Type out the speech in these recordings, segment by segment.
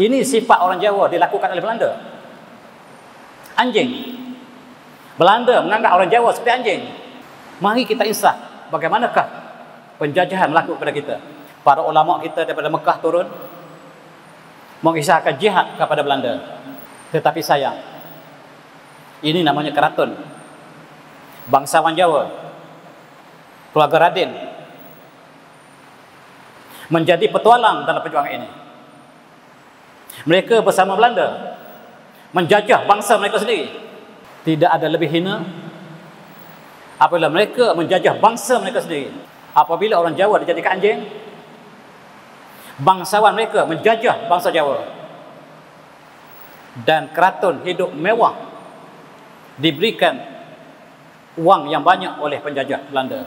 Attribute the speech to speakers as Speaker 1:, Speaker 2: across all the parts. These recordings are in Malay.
Speaker 1: Ini sifat orang Jawa dilakukan oleh Belanda. Anjing. Belanda menganggap orang Jawa seperti anjing. Mari kita insaf bagaimanakah penjajahan berlaku kepada kita. Para ulama kita daripada Mekah turun mengisahkan jihad kepada Belanda. Tetapi sayang, ini namanya keraton. Bangsawan Jawa, keluarga Radin, menjadi petualang dalam perjuangan ini. Mereka bersama Belanda menjajah bangsa mereka sendiri. Tidak ada lebih hina apabila mereka menjajah bangsa mereka sendiri. Apabila orang Jawa dijadikan anjing, bangsawan mereka menjajah bangsa Jawa, dan keraton hidup mewah, diberikan wang yang banyak oleh penjajah Belanda.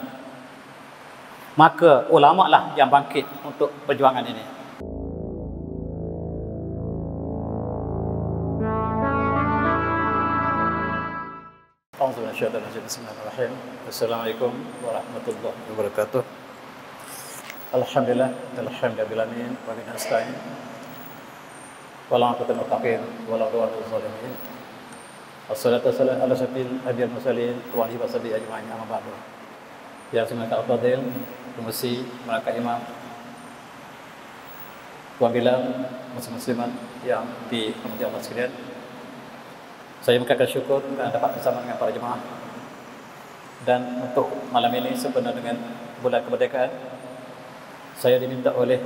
Speaker 1: Maka ulama lah yang bangkit untuk perjuangan ini. Bismillahirrahmanirrahim. Assalamualaikum warahmatullahi wabarakatuh. Alhamdulillah, alhamdulillahirabbil wa bihi nasta'in. Wala aqwatal muttaqin wala udwana lil zalimin. Wassalatu wassalamu ala asyrafil anbiya'i wal mursalin wa alihi washabihi ajma'in, amma ba'du. Ya semoga al-fadil, promosi mereka imam, tuan bilal, muslimat yang dirahmati Allah sekalian. Saya mengucapkan syukur kerana dapat bersama dengan para jemaah. Dan untuk malam ini sempena dengan bulan kemerdekaan, saya diminta oleh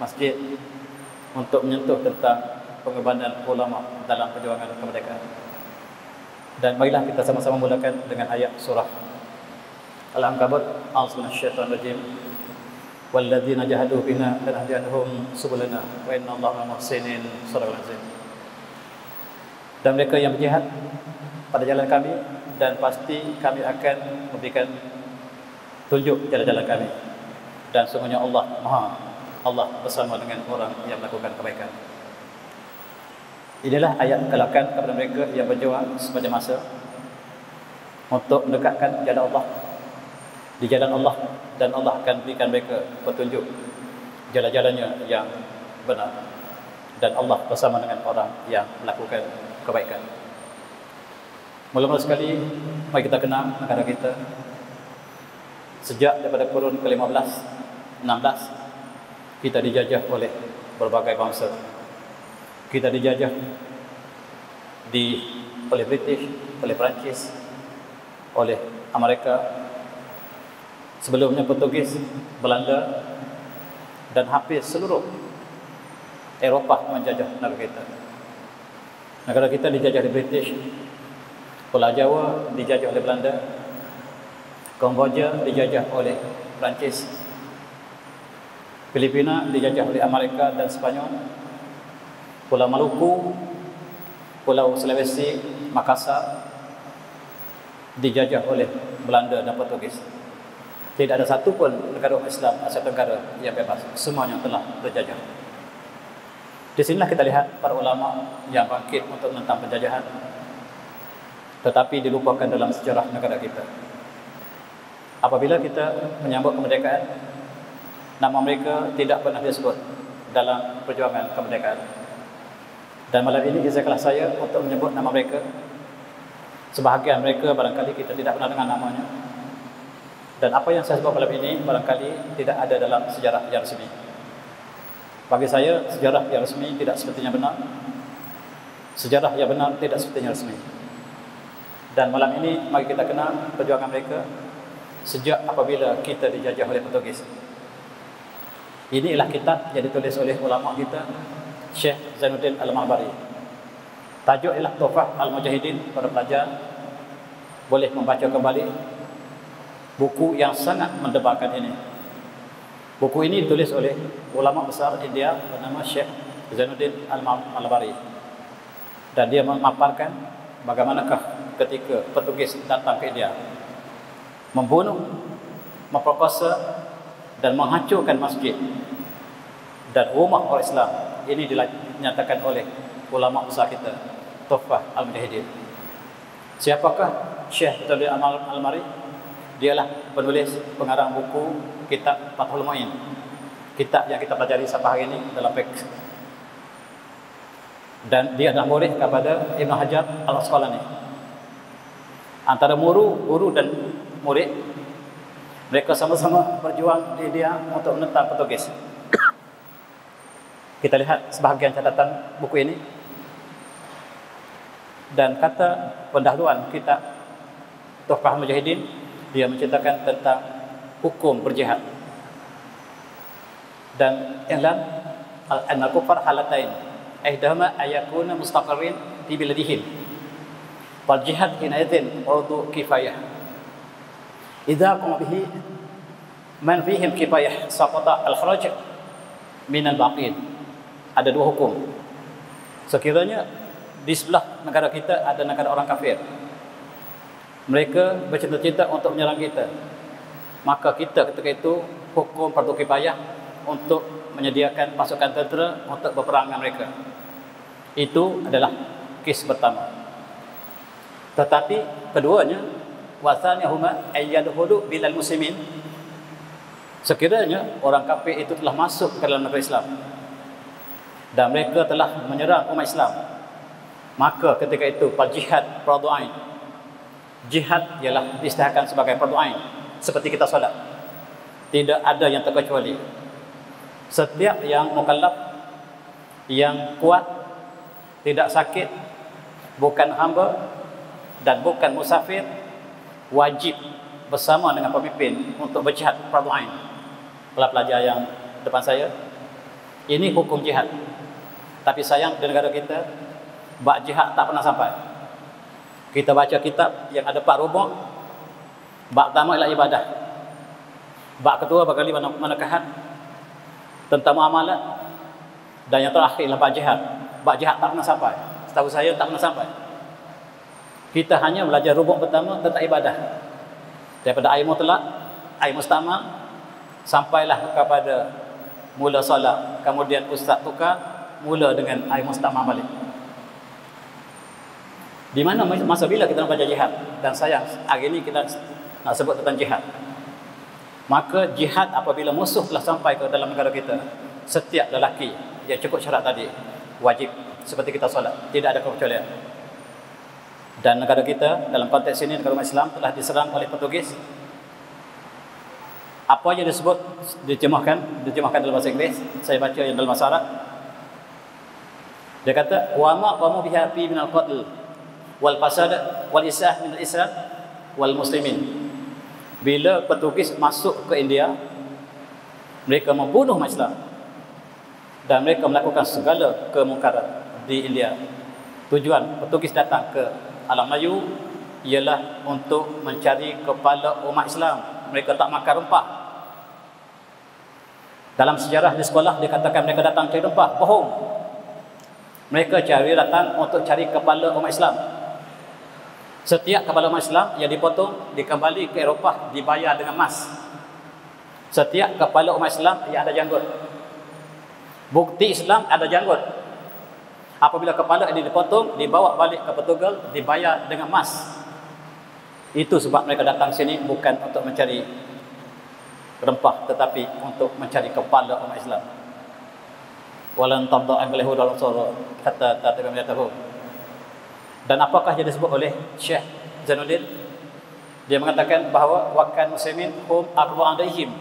Speaker 1: masjid untuk menyentuh tentang pengorbanan ulama dalam perjuangan kemerdekaan. Dan marilah kita sama-sama mulakan dengan ayat surah Al-Ankabut. A'udzu minasyaitonir rajim. Walladzina jahadu bina lanahdiyannahum subulana wa innallaha ma'al muhsinin. Shadaqallahul azim. Dan mereka yang berjihad pada jalan kami, dan pasti kami akan memberikan tunjuk jalan-jalan kami. Dan sungguhnya Allah bersama dengan orang yang melakukan kebaikan. Inilah ayat kelakan kepada mereka yang berjuang sepanjang masa untuk mendekatkan jalan Allah, di jalan Allah, dan Allah akan berikan mereka petunjuk jalan-jalannya yang benar. Dan Allah bersama dengan orang yang melakukan kebaikan. Mula-mula sekali, mari kita kenal negara kita. Sejak daripada kurun ke-15, 16, kita dijajah oleh berbagai bangsa. Kita dijajah oleh British, oleh Perancis, oleh Amerika, sebelumnya Portugis, Belanda, dan hampir seluruh Eropah menjajah negara kita. Negara kita dijajah oleh British, Pulau Jawa dijajah oleh Belanda, Kamboja dijajah oleh Perancis, Filipina dijajah oleh Amerika dan Spanyol, Pulau Maluku, Pulau Sulawesi, Makassar dijajah oleh Belanda dan Portugis. Tidak ada satu pun negara Islam Asia Tenggara yang bebas, semuanya telah terjajah. Di sinilah kita lihat para ulama yang bangkit untuk menentang penjajahan, tetapi dilupakan dalam sejarah negara kita. Apabila kita menyambut kemerdekaan, nama mereka tidak pernah disebut dalam perjuangan kemerdekaan. Dan malam ini izinkanlah saya untuk menyebut nama mereka. Sebahagian mereka barangkali kita tidak pernah dengar namanya. Dan apa yang saya sebut malam ini barangkali tidak ada dalam sejarah yang resmi. Bagi saya, sejarah yang resmi tidak sepertinya benar. Sejarah yang benar tidak sepertinya resmi. Dan malam ini mari kita kenal perjuangan mereka sejak apabila kita dijajah oleh Portugis. Ini ialah kitab yang ditulis oleh ulama kita, Syekh Zainuddin Al-Malbari. Tajuk ialah Tuhfah Al-Mujahidin. Para pelajar boleh membaca kembali buku yang sangat mendebarkan ini. Buku ini ditulis oleh ulama besar India bernama Syekh Zainuddin Al-Malbari. Dan dia memaparkan bagaimanakah ketika Portugis datang ke India, membunuh, memperkosa dan menghancurkan masjid dan rumah orang Islam. Ini dinyatakan oleh ulama besar kita, Tuhfah Al-Mujahidin. Siapakah Syekh Zainuddin Al-Malbari? Dialah penulis pengarang buku kitab Fathul Mu'in, kitab yang kita pelajari sampai hari ini dalam fiqh. dan dia adalah murid kepada Ibn Hajar Al-Asqalani. Antara guru dan murid, mereka sama-sama berjuang di India untuk menentang Portugis. Kita lihat sebahagian catatan buku ini. Dan kata pendahuluan kitab Tuhfah Mujahidin, dia menceritakan tentang hukum berjihad. Dan i'lam anna kufar halatain ihdahuma ayakuna mustaqarrin fi biladihim wal jihad hinaitin urdu kifayah idza qama bihi man fihim kifayah saqata al kharaj min al baqin. Ada dua hukum. Sekiranya di sebelah negara kita ada negara orang kafir, mereka bercita-cita untuk menyerang kita, maka kita ketika itu hukum fardu kifayah untuk menyediakan pasukan tentera untuk berperang dengan mereka. Itu adalah kes pertama. Tetapi keduanya, wasaniyahuma ayyadkhulu bilal muslimin, sekiranya orang kafir itu telah masuk ke dalam negara Islam dan mereka telah menyerang umat Islam, maka ketika itu jihad fardu ain. Jihad ialah diistilahkan sebagai fardu ain, seperti kita solat. Tidak ada yang terkecuali. Setiap yang mukallaf, yang kuat, tidak sakit, bukan hamba dan bukan musafir, wajib bersama dengan pemimpin untuk berjihad fardu ain. Pelajar yang depan saya, ini hukum jihad. Tapi sayang di negara kita, bab jihad tak pernah sampai. Kita baca kitab yang ada 4 rubuk. Bab pertama ialah ibadah. Bab kedua bagi manakahat tentang muamalat, dan yang terakhir ialah bab jihad. Bab jihad tak pernah sampai. Setahu saya tak pernah sampai. Kita hanya belajar rubuk pertama tentang ibadah. Daripada air mutlak, air mustamal, sampailah kepada mula solat. Kemudian ustaz tukar, mula dengan air mustamal balik. Di mana masa bila kita nak baca jihad? Dan sayang, hari ini kita nak sebut tentang jihad. Maka jihad apabila musuh telah sampai ke dalam negara kita, setiap lelaki yang cukup syarat tadi wajib, seperti kita solat, tidak ada kekecualian. Dan negara kita dalam konteks ini, negara Islam, telah diserang oleh Portugis. Apa yang disebut, diterjemahkan dalam bahasa Inggeris, saya baca yang dalam bahasa Arab. Dia kata, wa ma qamu biha fi min al-qatl wal fasad wal isah min al-islam wal muslimin. Bila Portugis masuk ke India, mereka membunuh umat Islam dan mereka melakukan segala kemungkaran di India. Tujuan Portugis datang ke alam Melayu ialah untuk mencari kepala umat Islam. Mereka tak makan rempah. Dalam sejarah di sekolah dikatakan mereka datang cari rempah. Bohong. Mereka datang untuk cari kepala umat Islam. Setiap kepala umat Islam yang dipotong, dikembali ke Eropah, dibayar dengan emas. Setiap kepala umat Islam yang ada janggut, bukti Islam ada janggut, apabila kepala ini dipotong, dibawa balik ke Portugal, dibayar dengan emas. Itu sebab mereka datang sini bukan untuk mencari rempah, tetapi untuk mencari kepala umat Islam. Walan tabda al-yahuda wal nasara hatta tattabi'u millatahum. Dan apakah yang disebut oleh Syekh Zainuddin? Dia mengatakan bahawa wakan muslimin hum aqwa alaihim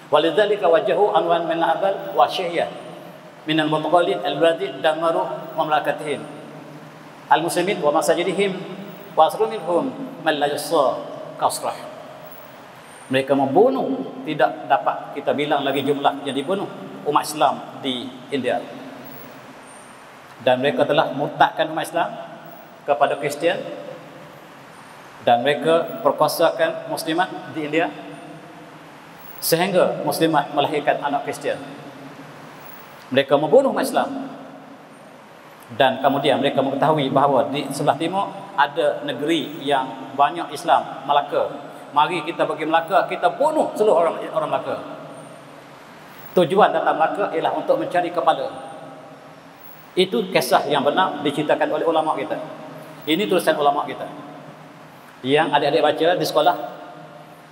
Speaker 1: walidzalika wajahu anwan min al-abal wa syi'ah min al-mutaqallid al-badi damaru mamlakatihim al-muslimin wa masajidihim wa asru minhum man la yussa kasrah. Mereka membunuh, tidak dapat kita bilang lagi jumlah yang dibunuh umat Islam di India. Dan mereka telah murtadkan umat Islam kepada Kristian, dan mereka perkosakan muslimat di India sehingga muslimat melahirkan anak Kristian. Mereka membunuh umat Islam, dan kemudian mereka mengetahui bahawa di sebelah timur ada negeri yang banyak Islam, Melaka. Mari kita pergi Melaka, kita bunuh seluruh orang Melaka. Tujuan datang Melaka ialah untuk mencari kepala. Itu kisah yang benar diceritakan oleh ulama kita. Ini tulisan ulama kita yang adik-adik baca di sekolah,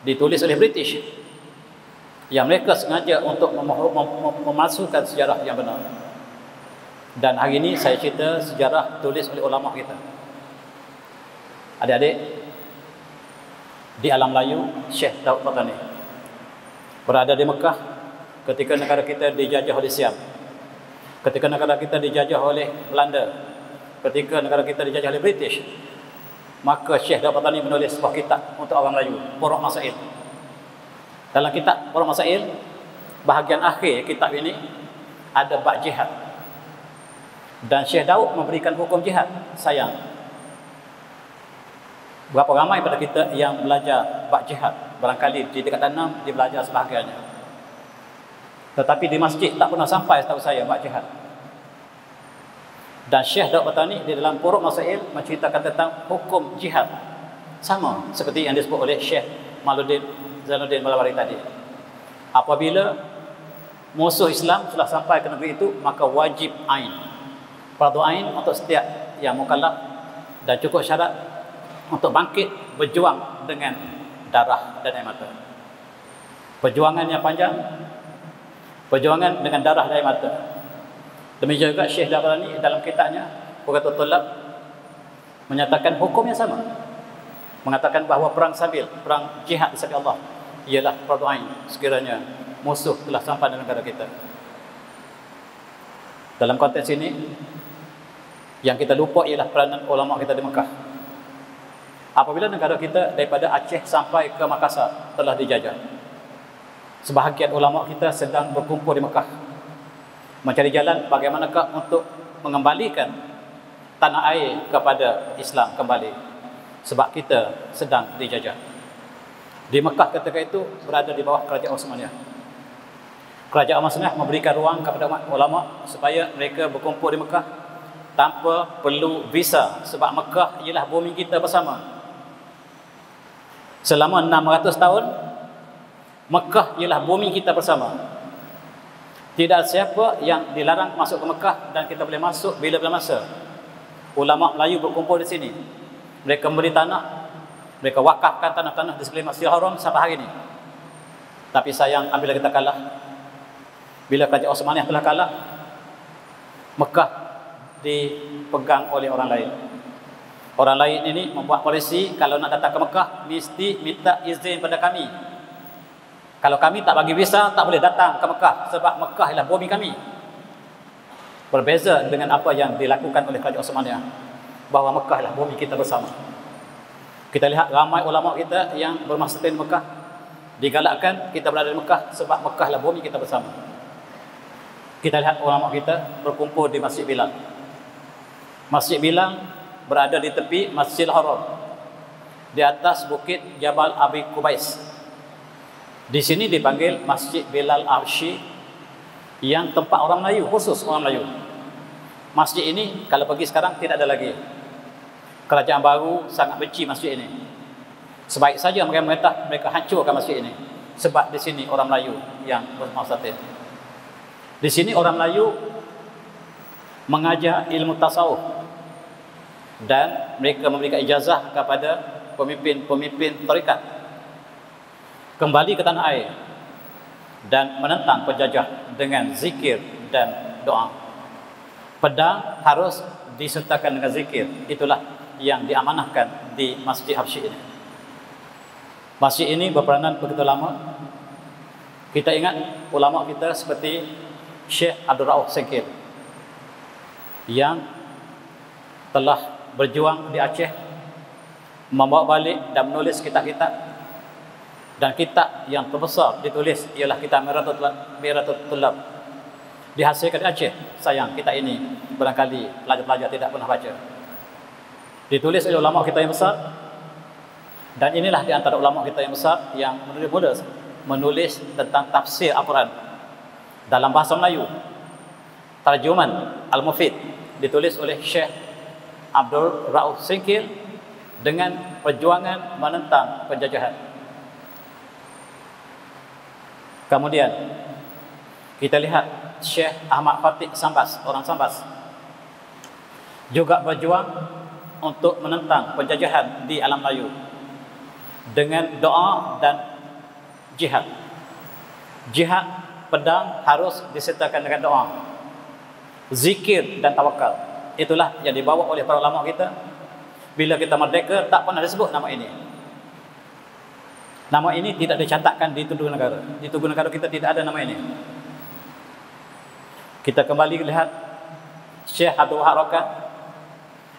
Speaker 1: ditulis oleh British, yang mereka sengaja untuk memasukkan sejarah yang benar. Dan hari ini saya cerita sejarah tulis oleh ulama kita. Adik-adik, di alam Melayu, Syekh Daud Patani berada di Mekah ketika negara kita dijajah oleh Siam, ketika negara kita dijajah oleh Belanda, ketika negara kita dijajah oleh British. Maka Syekh Daud Patani menulis sebuah kitab untuk orang Melayu, Puruk Masail. Dalam kitab Puruk Masail, bahagian akhir kitab ini ada bab jihad. Dan Syekh Daud memberikan hukum jihad. Sayang, berapa ramai pada kita yang belajar bab jihad? Barangkali di dekat tanam dia belajar sebahagiannya, tetapi di masjid tak pernah sampai setahu saya bab jihad. Dan Syekh Daud Patani di dalam Puruk Masail menceritakan tentang hukum jihad, sama seperti yang disebut oleh Syekh Zainuddin Malawari tadi. Apabila musuh Islam telah sampai ke negeri itu, maka wajib ain, fardu ain untuk setiap yang mukallaf, dan cukup syarat untuk bangkit berjuang dengan darah dan air mata. Perjuangan yang panjang, perjuangan dengan darah dan air mata. Demikian juga Syekh Daud Patani dalam kitabnya Qurratul Thulab menyatakan hukum yang sama, mengatakan bahawa perang sabil, perang jihad di sabil Allah ialah fardu ain sekiranya musuh telah sampai di negara kita. Dalam konteks ini, yang kita lupa ialah peranan ulama kita di Mekah. Apabila negara kita daripada Aceh sampai ke Makassar telah dijajah, sebahagian ulama kita sedang berkumpul di Mekah mencari jalan bagaimanakah untuk mengembalikan tanah air kepada Islam kembali, sebab kita sedang dijajah. Di Mekah ketika itu berada di bawah kerajaan Osmaniyah. Kerajaan Osmaniyah memberikan ruang kepada ulama supaya mereka berkumpul di Mekah tanpa perlu visa, sebab Mekah ialah bumi kita bersama. Selama 600 tahun Mekah ialah bumi kita bersama. Tidak ada siapa yang dilarang masuk ke Mekah, dan kita boleh masuk bila-bila masa. Ulama Melayu berkumpul di sini. Mereka memberi tanah, mereka wakafkan tanah-tanah di sekeliling Masjidil Haram sampai hari ini. Tapi sayang, apabila kita kalah, bila kerajaan Osmaniyah telah kalah, Mekah dipegang oleh orang lain. Orang lain ini membuat polisi, kalau nak datang ke Mekah mesti minta izin pada kami. Kalau kami tak bagi visa, tak boleh datang ke Mekah, sebab Mekah ialah bumi kami. Berbeza dengan apa yang dilakukan oleh kerajaan Osmaniyah, bahawa Mekah ialah bumi kita bersama. Kita lihat ramai ulama kita yang bermasyarakat di Mekah, digalakkan kita berada di Mekah sebab Mekah ialah bumi kita bersama. Kita lihat ulama kita berkumpul di Masjid Bilal. Masjid Bilal berada di tepi Masjidil Haram, di atas bukit Jabal Abi Qubais. Di sini dipanggil Masjid Bilal Arshi, yang tempat orang Melayu, khusus orang Melayu. Masjid ini kalau pergi sekarang tidak ada lagi. Kerajaan baru sangat benci masjid ini. Sebaik saja mereka hancurkan masjid ini, sebab di sini orang Melayu yang bermasyarakat. Di sini orang Melayu mengajar ilmu tasawuf, dan mereka memberikan ijazah kepada pemimpin-pemimpin tarekat kembali ke tanah air dan menentang penjajah dengan zikir dan doa. Pedang harus disertakan dengan zikir. Itulah yang diamanahkan di Masjid Habsyi ini. Masjid ini berperanan begitu lama. Kita ingat ulama kita seperti Syekh Abdul Rauf Sengkil yang telah berjuang di Aceh, membawa balik dan menulis kitab-kitab. Dan kitab yang terbesar ditulis ialah kitab Miratul Thulab, dihasilkan di Aceh. Sayang, kitab ini barangkali pelajar-pelajar tidak pernah baca. Ditulis oleh ulama kita yang besar, dan inilah di antara ulama kita yang besar yang menulis tentang tafsir Al-Quran dalam bahasa Melayu. Tarjuman Al-Mufid ditulis oleh Syekh Abdul Rauf Sengkil dengan perjuangan menentang penjajahan. Kemudian kita lihat Syekh Ahmad Fatih Sambas, orang Sambas, juga berjuang untuk menentang penjajahan di alam Melayu dengan doa dan jihad. Jihad pedang harus disertakan dengan doa. zikir dan tawakal. Itulah yang dibawa oleh para ulama kita. Bila kita merdeka, tak pernah disebut nama ini. Nama ini tidak dicatatkan di Tugu Negara. Di Tugu Negara kita tidak ada nama ini. Kita kembali lihat Syekh Abdul Wahab Rakan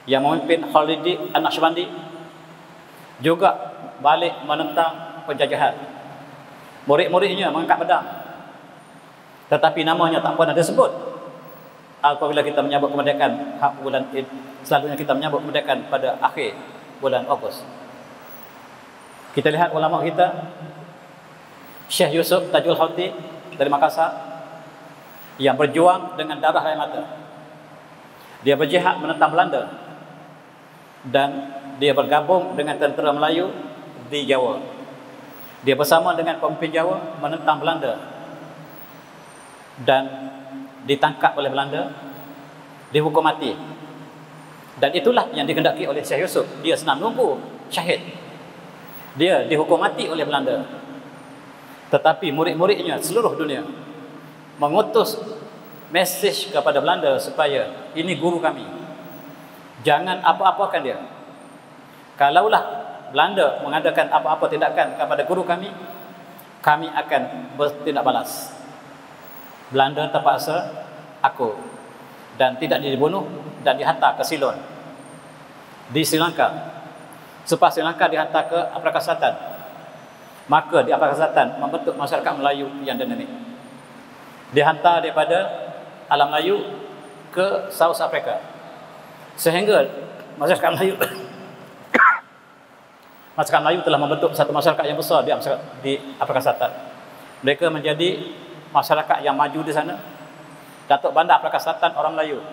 Speaker 1: yang memimpin Khalidi An-Naqsyabandi juga balik menentang penjajahan. Murid-muridnya mengangkat pedang, tetapi namanya tak pernah disebut. Apabila kita menyambut kemerdekaan bulan Id, selalunya kita menyambut kemerdekaan pada akhir bulan Ogos. Kita lihat ulama kita, Syekh Yusuf Tajul Hauti dari Makassar, yang berjuang dengan darah air mata. Dia berjihad menentang Belanda dan dia bergabung dengan tentera Melayu di Jawa. Dia bersama dengan pemimpin Jawa menentang Belanda dan ditangkap oleh Belanda, dihukum mati. Dan itulah yang dikehendaki oleh Syekh Yusuf. Dia senang nunggu syahid. Dia dihukum mati oleh Belanda, tetapi murid-muridnya seluruh dunia mengutus mesej kepada Belanda supaya ini guru kami, jangan apa-apakan dia. Kalaulah Belanda mengadakan apa-apa tindakan kepada guru kami akan bertindak balas. Belanda terpaksa akur dan tidak dibunuh dan dihantar ke Ceylon di Sri Lanka. Selepas Sri Lanka dihantar ke Afrika Selatan, maka di Afrika Selatan membentuk masyarakat Melayu yang dinamik. Dihantar daripada alam Melayu ke South Africa, sehingga masyarakat Melayu masyarakat Melayu telah membentuk satu masyarakat yang besar di Afrika Selatan. Mereka menjadi masyarakat yang maju di sana. Datuk Bandar Afrika Selatan orang Melayu,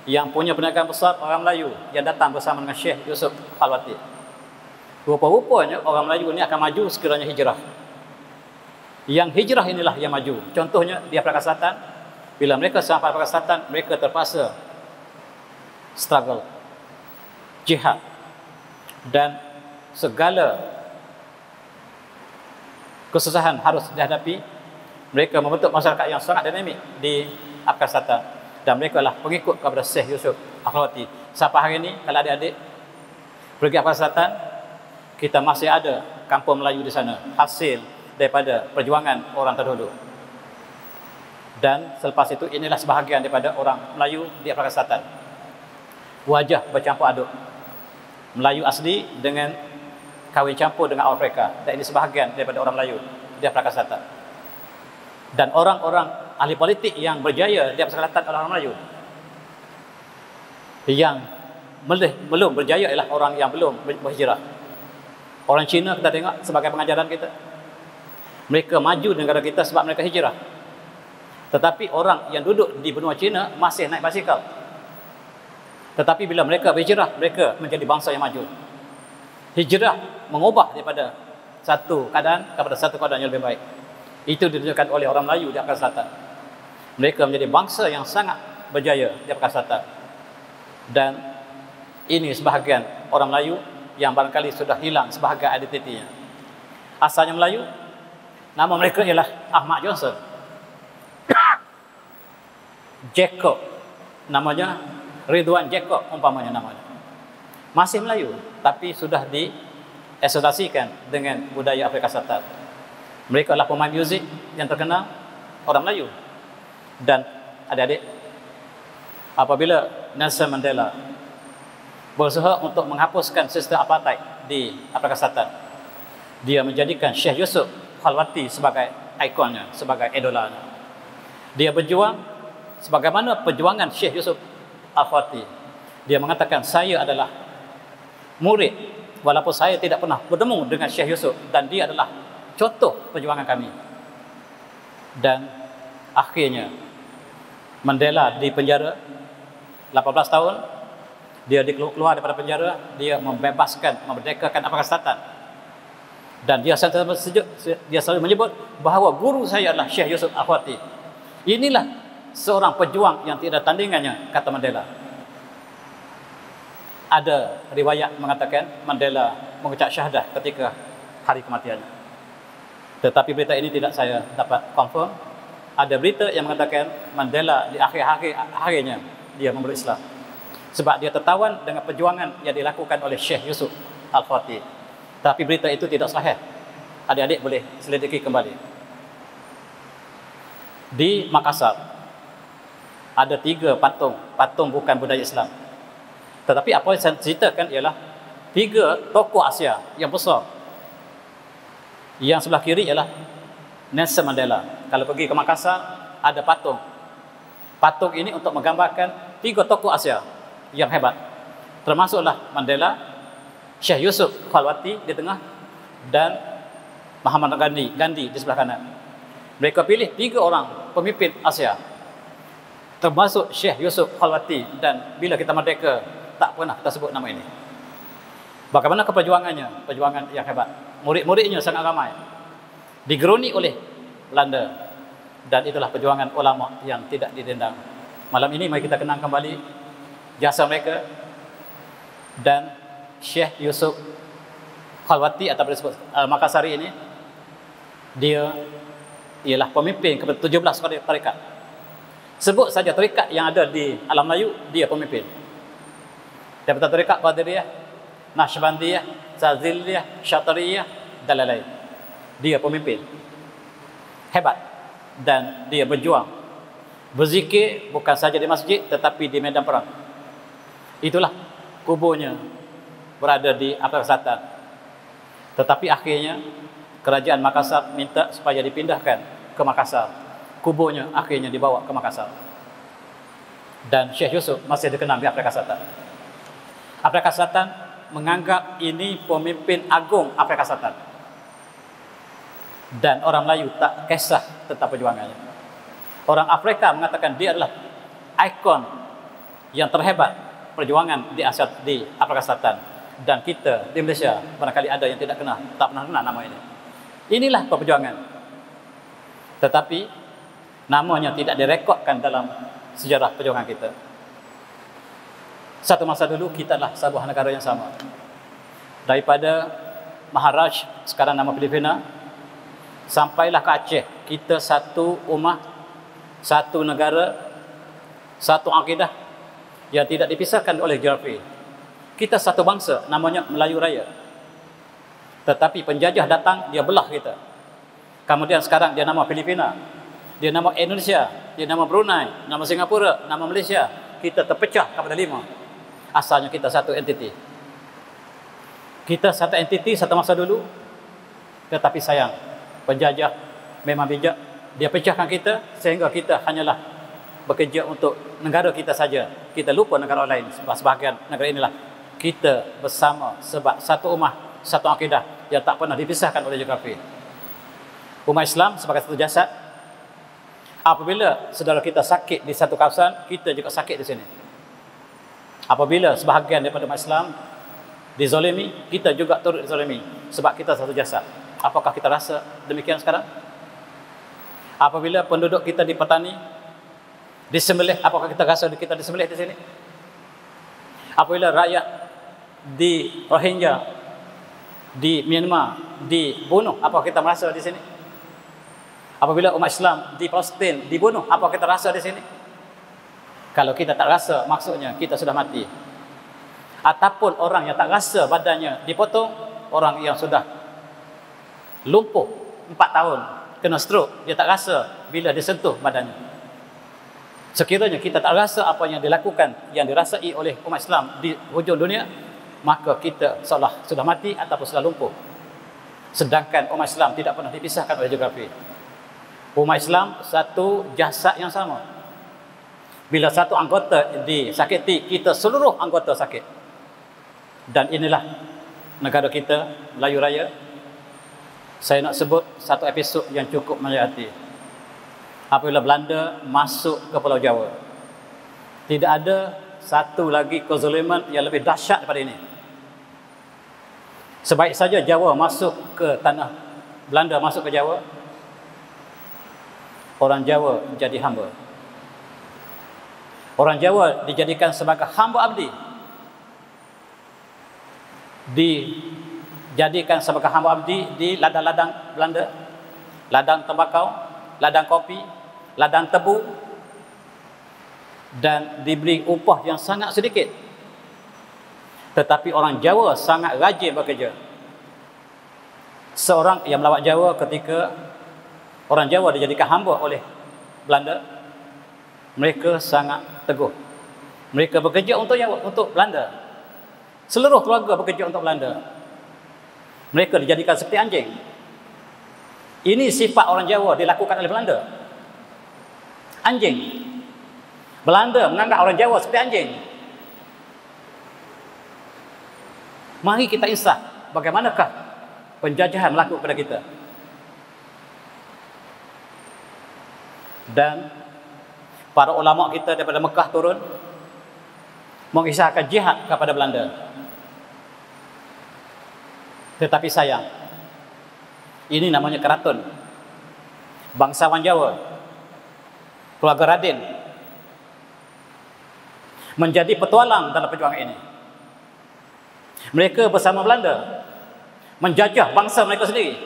Speaker 1: yang punya perniagaan besar orang Melayu yang datang bersama dengan Syekh Yusuf Al-Wati. Rupa-rupanya orang Melayu ini akan maju sekiranya hijrah. Yang hijrah inilah yang maju. Contohnya di Afrika Selatan, bila mereka sampai Afrika Selatan, mereka terpaksa struggle, jihad, dan segala kesusahan harus dihadapi. Mereka membentuk masyarakat yang sangat dinamik di Afrika Selatan, dan mereka adalah pengikut kepada Syekh Yusuf Al-Wati. Sampai hari ini, kalau adik-adik pergi Afrika Selatan, kita masih ada kampung Melayu di sana, hasil daripada perjuangan orang terdahulu. Dan selepas itu, inilah sebahagian daripada orang Melayu di Afrika Selatan. Wajah bercampur aduk, Melayu asli dengan kahwin campur dengan Afrika. Dan ini sebahagian daripada orang Melayu di Afrika Selatan. Dan orang-orang ahli politik yang berjaya di Afrika Selatan adalah orang Melayu. Yang belum berjaya ialah orang yang belum berhijrah. Orang Cina kita tengok sebagai pengajaran kita, mereka maju di negara kita sebab mereka hijrah. Tetapi orang yang duduk di benua Cina masih naik basikal. Tetapi bila mereka berhijrah, mereka menjadi bangsa yang maju. Hijrah mengubah daripada satu keadaan kepada satu keadaan yang lebih baik. Itu ditunjukkan oleh orang Melayu di Afrika Selatan. Mereka menjadi bangsa yang sangat berjaya di Afrika Selatan. Dan ini sebahagian orang Melayu yang barangkali sudah hilang sebahagian identitinya. Asalnya Melayu, nama mereka ialah Ahmad Johnson. Jacob, namanya Ridwan Jacob umpamanya namanya. Masih Melayu, tapi sudah diasosiasikan dengan budaya Afrika Selatan. Mereka adalah pemain muzik yang terkenal, orang Melayu. Dan adik-adik, apabila Nelson Mandela berusaha untuk menghapuskan sistem apartheid di Afrika Selatan, dia menjadikan Syekh Yusuf Al-Wati sebagai ikonnya, sebagai idolanya. Dia berjuang sebagaimana perjuangan Syekh Yusuf Al-Wati. Dia mengatakan, saya adalah murid walaupun saya tidak pernah bertemu dengan Syekh Yusuf, dan dia adalah contoh perjuangan kami. Dan akhirnya Mandela di penjara 18 tahun. Dia keluar daripada penjara, dia membebaskan, memerdekakan Afrika Selatan. Dan dia selalu menyebut bahawa guru saya adalah Syekh Yusuf Al-Wati. Inilah seorang pejuang yang tidak ada tandingannya, kata Mandela. Ada riwayat mengatakan Mandela mengucap syahadah ketika hari kematiannya. Tetapi berita ini tidak saya dapat confirm. Ada berita yang mengatakan Mandela di akhir-akhirnya dia memeluk Islam. Sebab dia tertawan dengan perjuangan yang dilakukan oleh Syekh Yusuf Al-Khatib. Tapi berita itu tidak sahih. Adik-adik boleh selidiki kembali. Di Makassar ada 3 patung. Patung bukan budaya Islam. Tetapi apa yang saya ceritakan ialah 3 tokoh Asia yang besar. Yang sebelah kiri ialah Nelson Mandela. Kalau pergi ke Makassar, ada patung. Patung ini untuk menggambarkan 3 tokoh Asia yang hebat. Termasuklah Mandela, Syekh Yusuf Khalwati di tengah, dan Mahatma Gandhi di sebelah kanan. Mereka pilih 3 orang pemimpin Asia, termasuk Syekh Yusuf Khalwati, dan bila kita merdeka tak pernah kita sebut nama ini. Bagaimana perjuangannya? Perjuangan yang hebat. Murid-muridnya sangat ramai, digeruni oleh Belanda, dan itulah perjuangan ulama yang tidak didendang. Malam ini mari kita kenang kembali jasa mereka. Dan Syekh Yusuf Khalwati atau disebut Makassari ini, dia ialah pemimpin kepada 17 tarekat. Sebut saja tarekat yang ada di alam Melayu, dia pemimpin. Daripada tarekat Qadiriyah, Naqsyabandiyah, Saziliyah, Syatariyah, dan lain-lain. Dia pemimpin. Hebat. Dan dia berjuang. Berzikir bukan saja di masjid, tetapi di medan perang. Itulah kuburnya berada di Afrika Selatan. Tetapi akhirnya kerajaan Makassar minta supaya dipindahkan ke Makassar. Kuburnya akhirnya dibawa ke Makassar. Dan Syekh Yusuf masih dikenal di Afrika Selatan. Afrika Selatan menganggap ini pemimpin agung Afrika Selatan. Dan orang Melayu tak kisah tentang perjuangannya. Orang Afrika mengatakan dia adalah ikon yang terhebat perjuangan di Asia, di Afrika Selatan. Dan kita di Malaysia barangkali ada yang tak pernah kenal nama ini. Inilah perjuangan. Tetapi namanya tidak direkodkan dalam sejarah perjuangan kita. Satu masa dulu kita adalah sebuah negara yang sama. Daripada Maharaj, sekarang nama Filipina, sampailah ke Aceh, kita satu ummah, satu negara, satu akidah yang tidak dipisahkan oleh geografi. Kita satu bangsa, namanya Melayu Raya. Tetapi penjajah datang, dia belah kita. Kemudian sekarang dia nama Filipina, dia nama Indonesia, dia nama Brunei, nama Singapura, nama Malaysia. Kita terpecah kepada 5. Asalnya kita satu entiti. Kita satu entiti satu masa dulu. Tetapi sayang, penjajah memang bijak. Dia pecahkan kita sehingga kita hanyalah bekerja untuk negara kita saja. Kita lupa negara lain. Sebahagian negara inilah kita bersama sebab satu ummah, satu akidah yang tak pernah dipisahkan oleh geografi. Umat Islam sebagai satu jasad. Apabila saudara kita sakit di satu kawasan, kita juga sakit di sini. Apabila sebahagian daripada umat Islam dizalimi, kita juga turut dizalimi sebab kita satu jasad. Apakah kita rasa demikian sekarang? Apabila penduduk kita di petani disembelih, apakah kita rasa kita disembelih di sini? Apabila rakyat di Rohingya, di Myanmar dibunuh, apa kita merasa di sini? Apabila umat Islam di Palestin dibunuh, apa kita rasa di sini? Kalau kita tak rasa, maksudnya kita sudah mati. Ataupun orang yang tak rasa badannya dipotong, orang yang sudah lumpuh 4 tahun, kena stroke, dia tak rasa bila disentuh badannya. Sekiranya kita tak rasa apa yang dilakukan, yang dirasai oleh umat Islam di hujung dunia, maka kita seolah sudah mati ataupun sudah lumpuh. Sedangkan umat Islam tidak pernah dipisahkan oleh geografi. Umat Islam satu jasad yang sama. Bila satu anggota disakiti, kita seluruh anggota sakit. Dan inilah negara kita, Melayu Raya. Saya nak sebut satu episod yang cukup menyayati. Apabila Belanda masuk ke Pulau Jawa, tidak ada satu lagi kezaliman yang lebih dahsyat daripada ini. Sebaik saja Jawa masuk ke tanah, Belanda masuk ke Jawa, orang Jawa menjadi hamba. Orang Jawa dijadikan sebagai hamba abdi. Dijadikan sebagai hamba abdi di ladang-ladang Belanda, ladang tembakau, ladang kopi, ladang tebu dan diberi upah yang sangat sedikit. Tetapi orang Jawa sangat rajin bekerja. Seorang yang melawat Jawa ketika orang Jawa dijadikan hamba oleh Belanda, mereka sangat teguh. Mereka bekerja untuk Belanda. Seluruh keluarga bekerja untuk Belanda. Mereka dijadikan seperti anjing. Ini sifat orang Jawa dilakukan oleh Belanda. Anjing. Belanda menganggap orang Jawa seperti anjing. Mari kita insaf bagaimanakah penjajahan berlaku kepada kita. Dan para ulama kita daripada Mekah turun mengisahkan jihad kepada Belanda. Tetapi sayang, ini namanya keraton. Bangsawan Jawa, keluarga Radin, menjadi petualang dalam perjuangan ini. Mereka bersama Belanda menjajah bangsa mereka sendiri.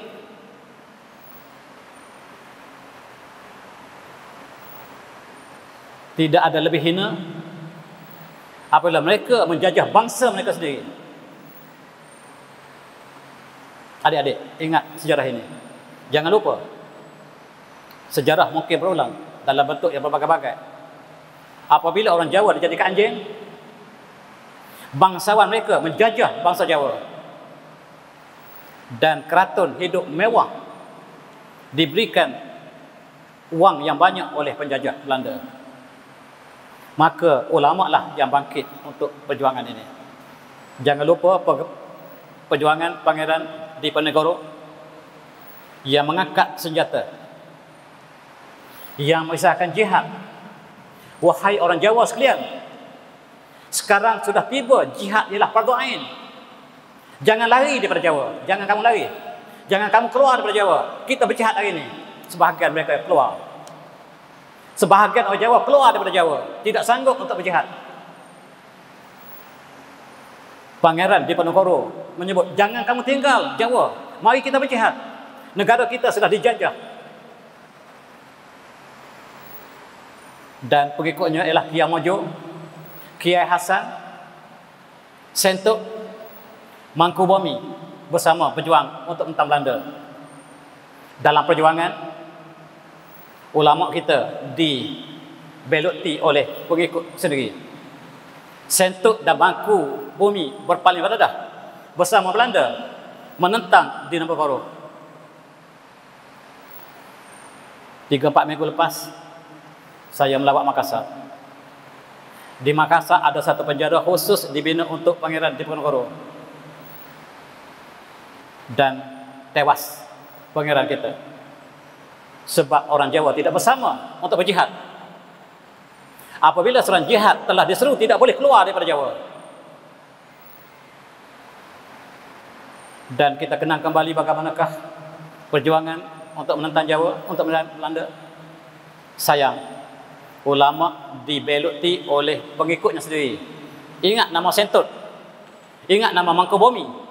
Speaker 1: Tidak ada lebih hina apabila mereka menjajah bangsa mereka sendiri. Adik-adik, ingat sejarah ini. Jangan lupa, sejarah mungkin berulang dalam bentuk yang berbagai-bagai. Apabila orang Jawa dijadikan anjing, bangsawan mereka menjajah bangsa Jawa, dan keraton hidup mewah, diberikan wang yang banyak oleh penjajah Belanda. Maka ulama lah yang bangkit untuk perjuangan ini. Jangan lupa perjuangan Pangeran Diponegoro yang mengangkat senjata, yang mengisahkan jihad. Wahai orang Jawa sekalian, sekarang sudah tiba jihad ialah fardu ain. Jangan lari daripada Jawa. Jangan kamu lari. Jangan kamu keluar daripada Jawa. Kita berjihad hari ini. Sebahagian mereka keluar. Sebahagian orang Jawa keluar daripada Jawa. Tidak sanggup untuk berjihad. Pangeran Diponegoro menyebut, jangan kamu tinggal Jawa. Mari kita berjihad. Negara kita sudah dijajah. Dan pengikutnya ialah Kiai Mojo, Kiai Hasan, Sentuk, Mangkubomi bersama berjuang untuk mentang Belanda. Dalam perjuangan, ulama kita dibeluti oleh pengikut sendiri. Sentuk dan Mangkubomi berpaling badadah bersama Belanda menentang Diponegoro. 3-4 minggu lepas, saya melawat Makassar. Di Makassar ada satu penjara khusus dibina untuk Pangeran Diponegoro. Dan tewas pangeran kita. Sebab orang Jawa tidak bersama untuk berjihad. Apabila seorang jihad telah diseru, tidak boleh keluar daripada Jawa. Dan kita kenang kembali bagaimanakah perjuangan untuk menentang Jawa, untuk menentang Belanda. Sayang, ulama dibeluti oleh pengikutnya sendiri. Ingat nama Sentut, ingat nama Mangkubomi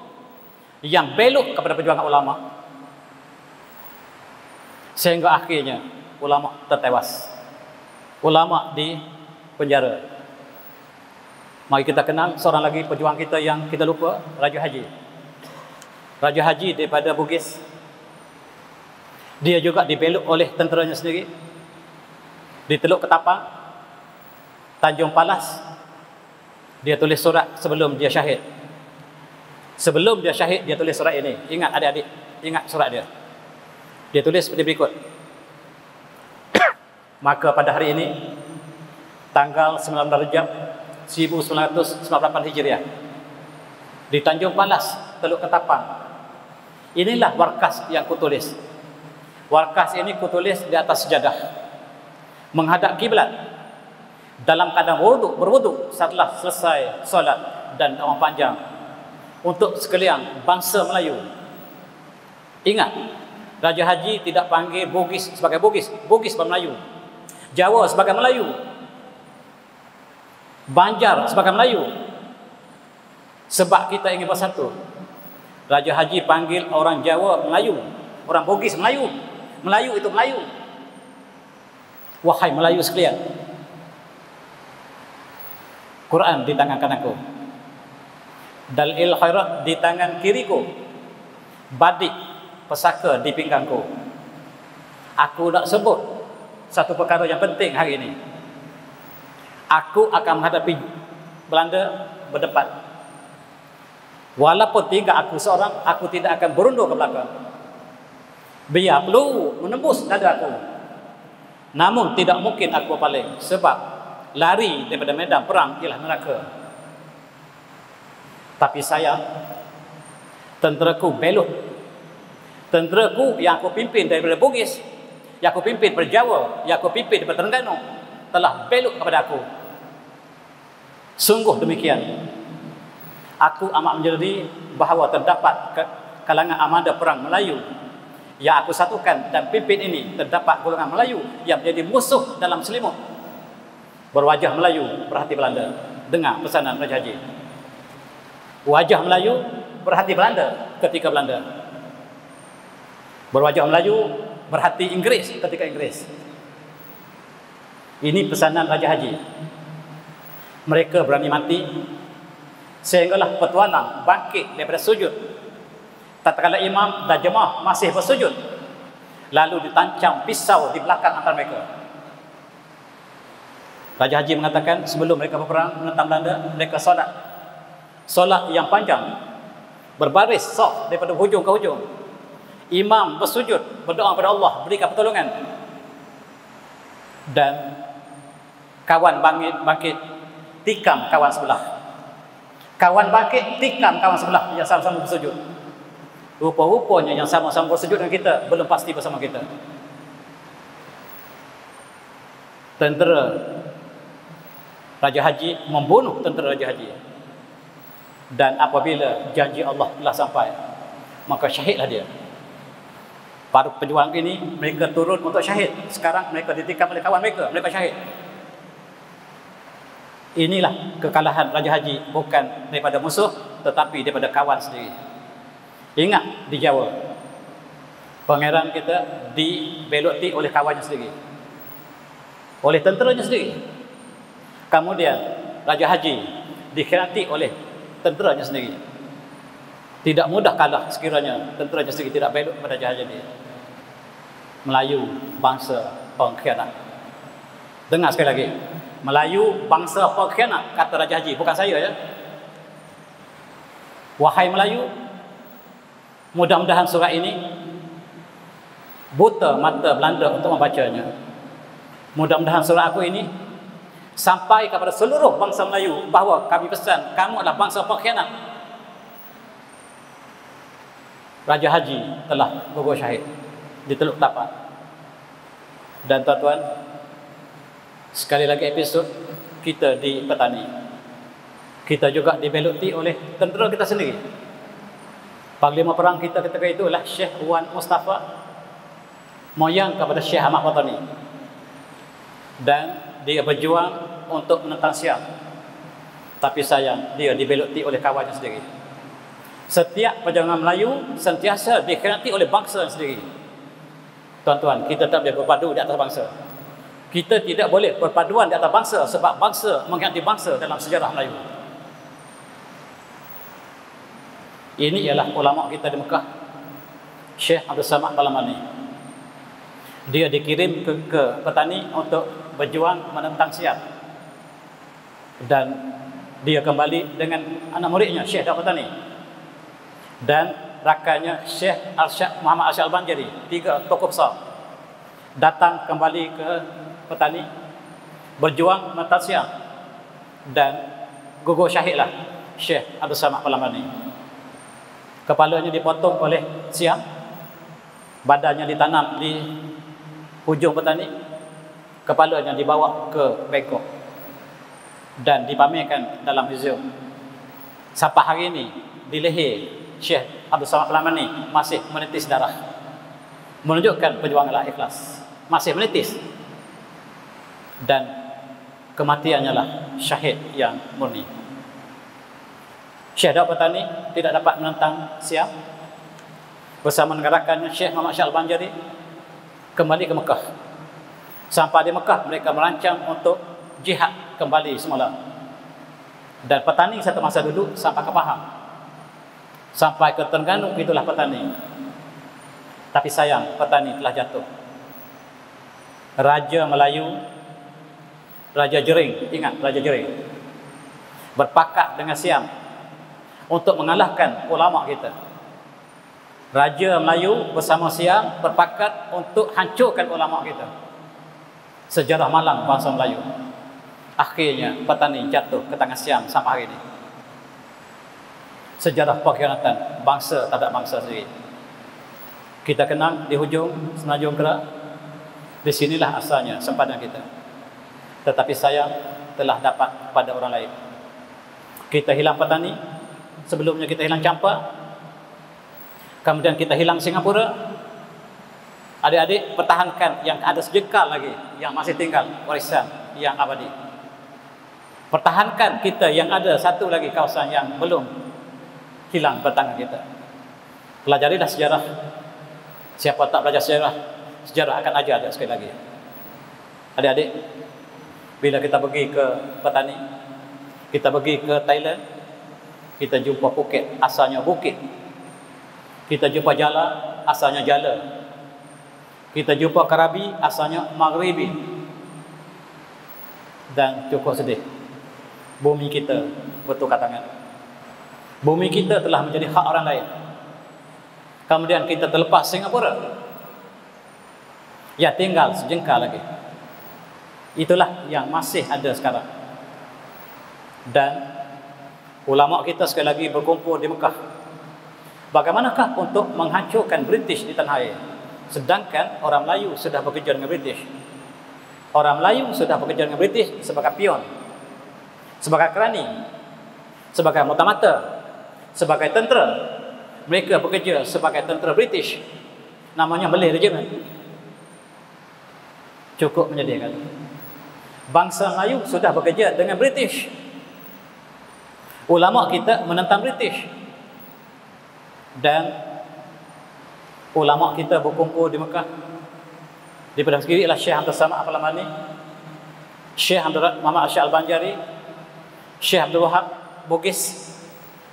Speaker 1: yang belok kepada perjuangan ulama, sehingga akhirnya ulama tertewas, ulama di penjara. Mari kita kenal seorang lagi pejuang kita yang kita lupa, Raja Haji. Raja Haji daripada Bugis. Dia juga dibelok oleh tenteranya sendiri di Teluk Ketapang, Tanjung Palas. Dia tulis surat sebelum dia syahid. Sebelum dia syahid, dia tulis surat ini. Ingat adik-adik, ingat surat dia. Dia tulis seperti berikut. Maka pada hari ini, tanggal 19 Rejab 1998 Hijriah, di Tanjung Palas, Teluk Ketapang, inilah warkas yang kutulis. Warkas ini kutulis di atas sejadah, menghadap kiblat, dalam keadaan berwuduk setelah selesai solat dan doa panjang untuk sekalian bangsa Melayu. Ingat, Raja Haji tidak panggil Bugis sebagai Bugis, Bugis sebagai Melayu, Jawa sebagai Melayu, Banjar sebagai Melayu. Sebab kita ingin bersatu. Raja Haji panggil orang Jawa Melayu, orang Bugis Melayu. Melayu itu Melayu. Wahai Melayu sekalian, Quran di tangan kananku, Dalil Khairat di tangan kiriku, Badik Pesaka di pinggangku. Aku nak sebut satu perkara yang penting hari ini. Aku akan menghadapi Belanda berdepan. Walaupun tinggal aku seorang, aku tidak akan berundur ke belakang. Biar perlu menembus dada aku, namun tidak mungkin aku berpaling, sebab lari daripada medan perang ialah neraka. Tapi sayang, tenteraku belot. Tenteraku yang aku pimpin daripada Bugis, yang aku pimpin daripada Jawa, yang aku pimpin daripada Terengganu, telah belot kepada aku. Sungguh demikian, aku amat menyedari bahawa terdapat kalangan armada perang Melayu yang aku satukan dan pimpin ini, terdapat golongan Melayu yang menjadi musuh dalam selimut. Berwajah Melayu, berhati Belanda. Dengar pesanan Raja Haji. Wajah Melayu, berhati Belanda ketika Belanda. Berwajah Melayu, berhati Inggris ketika Inggris. Ini pesanan Raja Haji. Mereka berani mati sehinggalah petualang bangkit daripada sujud. Tatkala imam dan jemaah masih bersujud, lalu ditancap pisau di belakang antara mereka. Raja Haji mengatakan sebelum mereka berperang menentang Belanda, mereka solat yang panjang, berbaris saf daripada hujung ke hujung. Imam bersujud, berdoa kepada Allah berikan pertolongan, dan kawan bangkit tikam kawan sebelah. Kawan bangkit tikam kawan sebelah yang sama-sama bersujud. Rupa-rupanya yang sama-sama bersujud dengan kita belum pasti bersama kita. Tentera Raja Haji membunuh tentera Raja Haji. Dan apabila janji Allah telah sampai, maka syahidlah dia. Para pejuang ini, mereka turun untuk syahid. Sekarang mereka ditikam oleh kawan mereka, mereka syahid. Inilah kekalahan Raja Haji, bukan daripada musuh, tetapi daripada kawan sendiri. Ingat, di Jawa, pangeran kita dibeloti oleh kawannya sendiri, oleh tenteranya sendiri. Kemudian Raja Haji dikhianati oleh tenteranya sendiri. Tidak mudah kalah sekiranya tenteranya sendiri tidak belot kepada Raja Haji. Melayu bangsa pengkhianat. Dengar sekali lagi, Melayu bangsa pengkhianat, kata Raja Haji, bukan saya ya. Wahai Melayu, mudah-mudahan surat ini buta mata Belanda untuk membacanya. Mudah-mudahan surat aku ini sampai kepada seluruh bangsa Melayu bahawa kami pesan kamu adalah bangsa pengkhianat. Raja Haji telah gugur syahid di Teluk Tapak. Dan tuan-tuan, sekali lagi episod kita di Petani, kita juga dibeloti oleh tentera kita sendiri. Panglima perang kita ketika itu adalah Syekh Wan Mustafa, moyang kepada Syekh Ahmad Fatani, dan dia berjuang untuk menentang Siam. Tapi sayang, dia dibeloti oleh kawannya sendiri. Setiap perjuangan Melayu sentiasa dikhianati oleh bangsa sendiri. Tuan-tuan, kita tak boleh berpadu di atas bangsa. Kita tidak boleh perpaduan di atas bangsa, sebab bangsa mengkhianati bangsa dalam sejarah Melayu. Ini ialah ulama kita di Mekah, Syekh Abdul Samad Balamani. Dia dikirim ke Petani untuk berjuang menentang Siam. Dan dia kembali dengan anak muridnya Syekh Daud Petani dan rakannya Syekh Muhammad Arsyad Al-Banjari. 3 tokoh besar datang kembali ke Petani, berjuang menentang Siam, dan gugur syahidlah Syekh Abdul Samad Balamani. Kepalanya dipotong oleh Siam, badannya ditanam di hujung Petani, kepalanya dibawa ke Bangkok dan dipamerkan dalam museum. Sampai hari ini di leher Syekh Abdul Samad Balamani masih menitis darah, menunjukkan perjuanganlah ikhlas, masih menitis, dan kematiannya lah syahid yang murni. Syekh Daud Petani tidak dapat menentang Siam, bersama dengan rakannya Syekh Muhammad Arsyad Al-Banjari kembali ke Mekah. Sampai di Mekah mereka merancang untuk jihad kembali semula. Dan petani satu masa dulu sampai ke Pahang, sampai ke Terengganu, itulah petani. Tapi sayang, petani telah jatuh. Raja Melayu, Raja Jering, ingat Raja Jering, berpakat dengan Siam untuk mengalahkan ulama kita. Raja Melayu bersama Siam berpakat untuk hancurkan ulama kita. Sejarah malang bangsa Melayu. Akhirnya petani jatuh ke tangan Siam sampai hari ini. Sejarah pengkhianatan bangsa terhadap bangsa sendiri. Kita kenal di hujung Semenanjung Kerak. Di sinilah asalnya sempadan kita. Tetapi sayang telah dapat pada orang lain. Kita hilang petani, sebelumnya kita hilang campak, kemudian kita hilang Singapura. Adik-adik pertahankan yang ada sejengkal lagi, yang masih tinggal, warisan yang abadi. Pertahankan kita yang ada satu lagi kawasan yang belum hilang bertangan kita. Pelajarilah sejarah. Siapa tak belajar sejarah, sejarah akan ajar sekali lagi. Adik-adik, bila kita pergi ke petani, kita pergi ke Thailand, kita jumpa Phuket, asalnya bukit. Kita jumpa Jala, asalnya jala. Kita jumpa Krabi, asalnya Maghribi. Dan cukup sedih, bumi kita bertukar tangan. Bumi kita telah menjadi hak orang lain. Kemudian kita terlepas Singapura, ya tinggal sejengkal lagi. Itulah yang masih ada sekarang. Dan ulama kita sekali lagi berkumpul di Mekah. Bagaimanakah untuk menghancurkan British di tanah air? Sedangkan orang Melayu sudah bekerja dengan British. Orang Melayu sudah bekerja dengan British sebagai pion, sebagai kerani, sebagai mata-mata, sebagai tentera. Mereka bekerja sebagai tentera British, namanya Malay Regiment. Cukup menyedihkan. Bangsa Melayu sudah bekerja dengan British. Ulama kita menentang British. Dan ulama kita berkumpul di Mekah. Di pada segi ialah Syekh Abdul Samad Al-Lamani, Syekh Muhammad Asy'ad Al-Banjari, Syekh Abdul Wahab Bugis,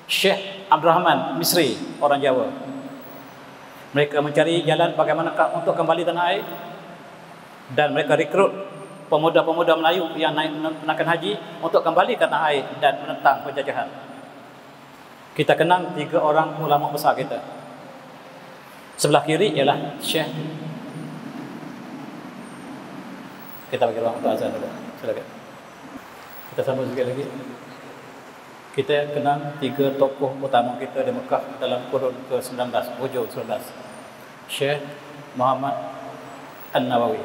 Speaker 1: Syekh Abdul Rahman Misri, orang Jawa. Mereka mencari jalan bagaimanakah untuk kembali tanah air. Dan mereka rekrut pemuda-pemuda Melayu yang naik menaikkan haji untuk kembali ke tanah air dan menentang penjajahan. Kita kenal 3 orang ulama besar kita. Sebelah kiri ialah Syekh. Kita bagi ruang untuk azan dulu. Silakan. Kita sambung sekali lagi. Kita kenal 3 tokoh utama kita di Mekah dalam kurun ke-19, hujung 19. Syekh Muhammad An-Nawawi,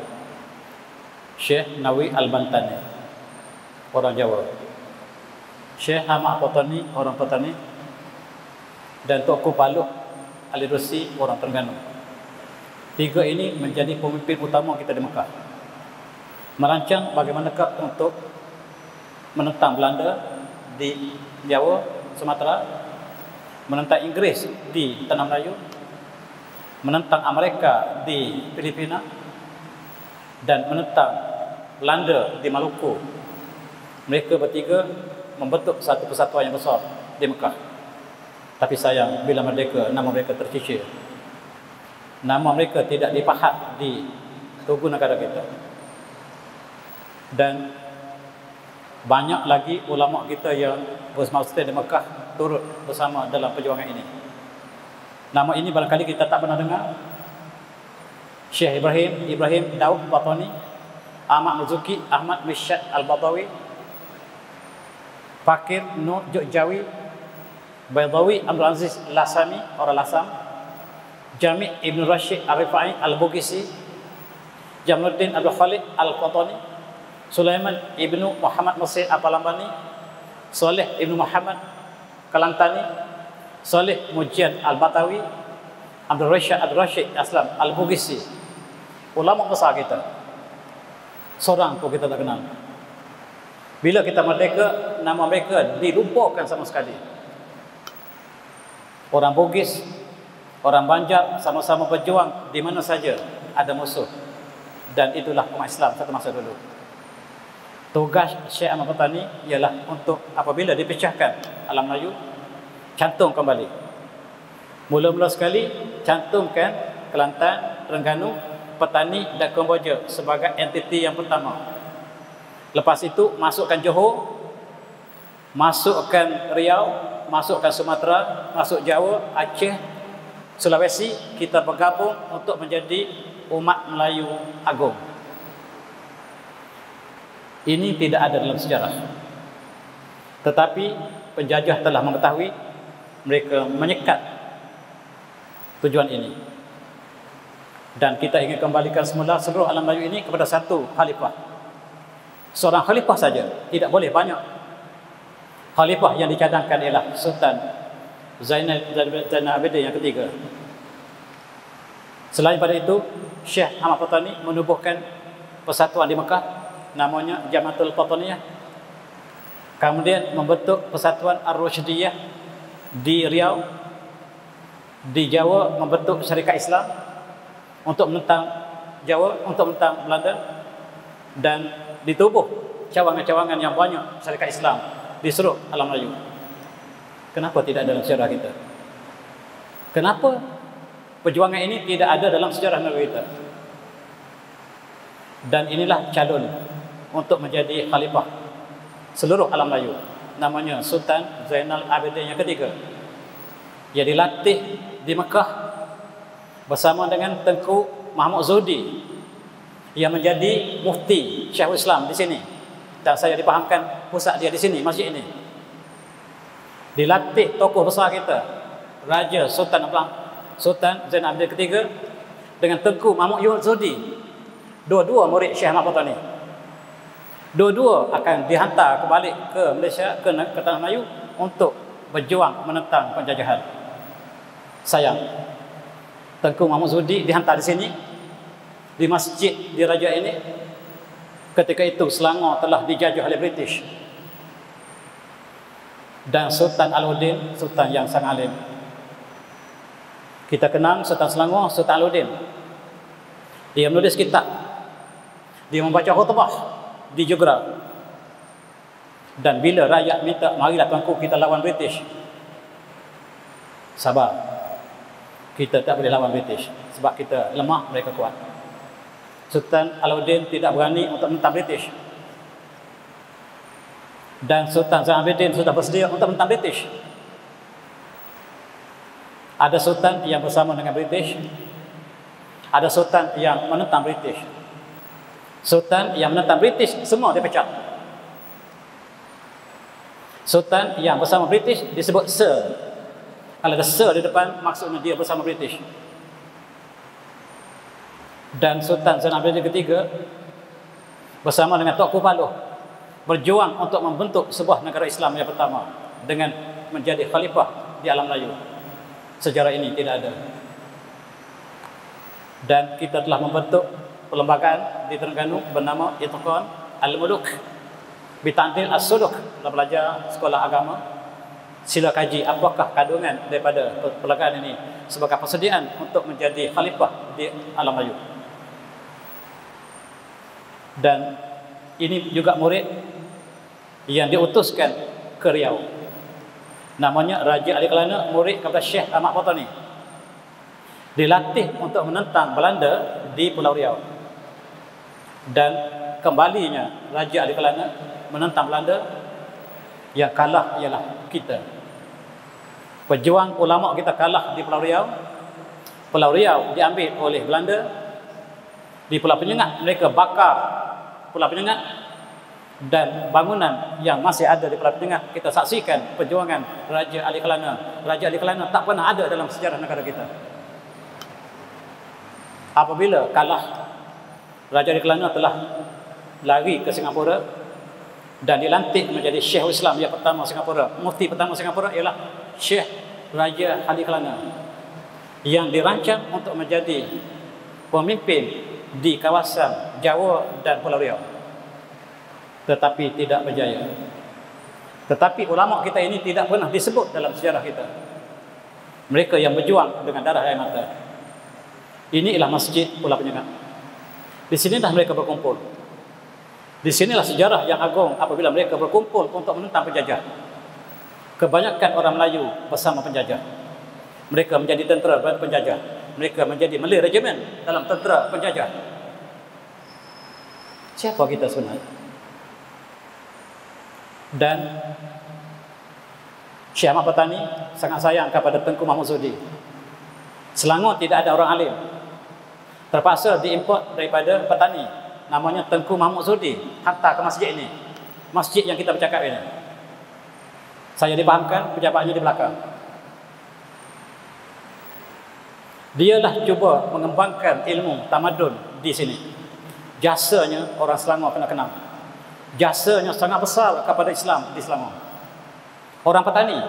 Speaker 1: Syekh Nawawi Al-Bantani, orang Jawa, Syekh Ahmad Qatani, orang Qatani, dan tokoh Baluh Al-Rusi, orang Terengganu. 3 ini menjadi pemimpin utama kita di Mekah. Merancang bagaimanakah untuk menentang Belanda di Jawa, Sumatera, menentang Inggris di Tanah Melayu, menentang Amerika di Filipina, dan menentang Belanda di Maluku. Mereka bertiga membentuk satu persatuan yang besar di Mekah. Tapi sayang, bila merdeka, nama mereka tercicir. Nama mereka tidak dipahat di tugu negara kita. Dan banyak lagi ulama kita yang bersemasa di Mekah turut bersama dalam perjuangan ini. Nama ini barangkali kita tak pernah dengar. Syekh Ibrahim Daud Batani, Ahmad Marzuki, Ahmad Mishad Al-Batawi, Fakir Nur Jokjawi, Baydawi Abdul Aziz Lasami, orang Lasam, Jami' Ibn Rashid Al-Rifai Al-Bugisi, Jamaluddin Abdul Khalid Al-Qatani, Sulaiman Ibnu Muhammad Masih Al-Palambani, Saleh Ibnu Muhammad Kalantani, Saleh Mujian Al-Batawi, Abdul Rashid Aslam Al-Bugisi. Ulama besar kita. Seorang pun kita tak kenal. Bila kita merdeka, nama mereka dilupakan sama sekali. Orang Bugis, orang Banjar sama-sama berjuang di mana saja ada musuh. dan itulah umat Islam satu masa dulu. Tugas Syekh Ahmad Patani ialah untuk apabila dipecahkan alam Melayu, cantum kembali. Mula-mula sekali cantumkan Kelantan, Terengganu, Petani dan Kemboja sebagai entiti yang pertama. Lepas itu masukkan Johor, masukkan Riau, masukkan Sumatera, masuk Jawa, Aceh, Sulawesi. Kita bergabung untuk menjadi umat Melayu agung. Ini tidak ada dalam sejarah. Tetapi penjajah telah mengetahui, mereka menyekat tujuan ini. Dan kita ingin kembalikan semula seluruh alam Melayu ini kepada satu khalifah. Seorang khalifah saja, tidak boleh banyak. Khalifah yang dicadangkan ialah Sultan Zainal Abidin yang ketiga. Selain pada itu, Syekh Ahmad Patani menubuhkan persatuan di Mekah, namanya Jamatul Fataniyah. Kemudian membentuk persatuan Ar-Rushdiyah di Riau. Di Jawa membentuk syarikat Islam untuk menentang Jawa, untuk menentang Belanda. Dan ditubuh cawangan-cawangan yang banyak syarikat Islam di seluruh alam Melayu. Kenapa tidak dalam sejarah kita? Kenapa perjuangan ini tidak ada dalam sejarah negara kita? Dan inilah calon untuk menjadi khalifah seluruh alam Melayu, namanya Sultan Zainal Abidin yang ketiga. Ia dilatih di Mekah bersama dengan Tengku Mahmud Zuhdi yang menjadi mufti Syekhul Islam di sini. Dan saya dipahamkan pusat dia di sini, masjid ini. Dilatih tokoh besar kita, Raja Sultan Zainal Abidin ketiga dengan Tengku Mahmud Zuhdi. Dua-dua murid Syekh Ahmad Patani. Dua-dua akan dihantar kembali ke Malaysia, ke Tanah Melayu untuk berjuang menentang penjajahan. Sayang, Tengku Mahmud Zuhdi dihantar di sini, di masjid di Raja ini. Ketika itu Selangor telah dijajah oleh British. Dan Sultan Alauddin, Sultan yang sangat alim. Kita kenal Sultan Selangor, Sultan Alauddin. Dia menulis kitab, dia membaca khutbah di Jugra. Dan bila rakyat minta, marilah tuanku kita lawan British, sabar, kita tak boleh lawan British sebab kita lemah, mereka kuat. Sultan Alauddin tidak berani untuk menentang British. Dan Sultan Zainal Abidin sudah bersedia untuk menentang British. Ada sultan yang bersama dengan British, ada sultan yang menentang British. Sultan yang menentang British semua dipecat. Sultan yang bersama British disebut Sir. Kalau ada Sir di depan, maksudnya dia bersama British. Dan Sultan Zainal Abidin ketiga bersama dengan Tok Paloh berjuang untuk membentuk sebuah negara Islam yang pertama dengan menjadi khalifah di alam Melayu. Sejarah ini tidak ada. Dan kita telah membentuk perlembagaan di Terengganu bernama Itqan Al-Muluk Bitandil As-Suluk. Kalau belajar sekolah agama, sila kaji apakah kandungan daripada perlembagaan ini sebagai persediaan untuk menjadi khalifah di alam Melayu. Dan ini juga murid yang diutuskan ke Riau, namanya Raja Ali Kelana, murid kepada Syekh Ahmad Patani. Dilatih untuk menentang Belanda di Pulau Riau. Dan kembalinya Raja Ali Kelana menentang Belanda, yang kalah ialah kita. Pejuang ulama kita kalah di Pulau Riau. Pulau Riau diambil oleh Belanda. Di Pulau Penyengat mereka bakar Pulau Penyengat, dan bangunan yang masih ada di Pulau Penyengat kita saksikan perjuangan Raja Ali Kelana. Raja Ali Kelana tak pernah ada dalam sejarah negara kita. Apabila kalah, Raja Ali Kelana telah lari ke Singapura dan dilantik menjadi Syekhul Islam yang pertama Singapura. Mufti pertama Singapura ialah Syekh Raja Ali Kelana, yang dirancang untuk menjadi pemimpin di kawasan Jawa dan Pulau Riau, tetapi tidak berjaya. Tetapi ulama kita ini tidak pernah disebut dalam sejarah kita. Mereka yang berjuang dengan darah air mata. Inilah masjid Pulau Penyengat. Di sinilah mereka berkumpul. Di sinilah sejarah yang agung apabila mereka berkumpul untuk menentang penjajah. Kebanyakan orang Melayu bersama penjajah. Mereka menjadi tentera penjajah. Mereka menjadi Malay Regiment dalam tentera penjajah. Siapa kita sebenarnya? Dan Syekh Ahmad Patani sangat sayang kepada Tengku Mahmud Zudi. Selangor tidak ada orang alim. Terpaksa diimport daripada petani, namanya Tengku Mahmud Zudi, hantar ke masjid ini. Masjid yang kita bercakap ini. Saya dipahamkan, pejabatnya di belakang. Dialah cuba mengembangkan ilmu tamadun di sini. Jasanya orang Selangor kena kenal. Jasanya sangat besar kepada Islam di Selangor. Orang petani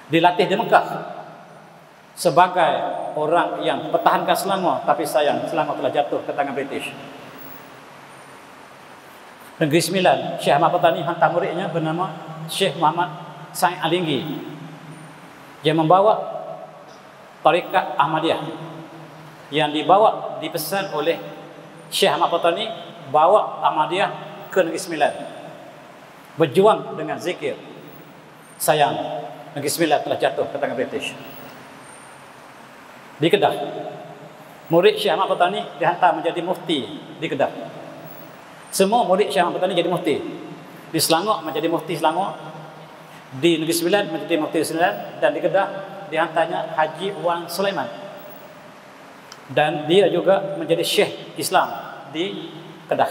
Speaker 1: dilatih di Mekah sebagai orang yang pertahankan Selangor, tapi sayang Selangor telah jatuh ke tangan British. Negeri Sembilan, Syekh Ahmad Patani hantar muridnya bernama Syekh Muhammad Said Alinggi yang membawa tarikat Ahmadiyah, yang dipesan oleh Syekh Ahmad Patani bawa Ahmadiyah ke Negeri Sembilan, berjuang dengan zikir. Sayang Negeri Sembilan telah jatuh ke tangan British. Di Kedah, murid Syekh Ahmad Patani dihantar menjadi mufti di Kedah. Semua murid Syekh Ahmad Patani jadi mufti. Di Selangor menjadi mufti Selangor, di Negeri Sembilan menjadi mufti Sembilan, dan di Kedah dihantarnya Haji Wan Sulaiman. Dan dia juga menjadi Syekh Islam di Kedah.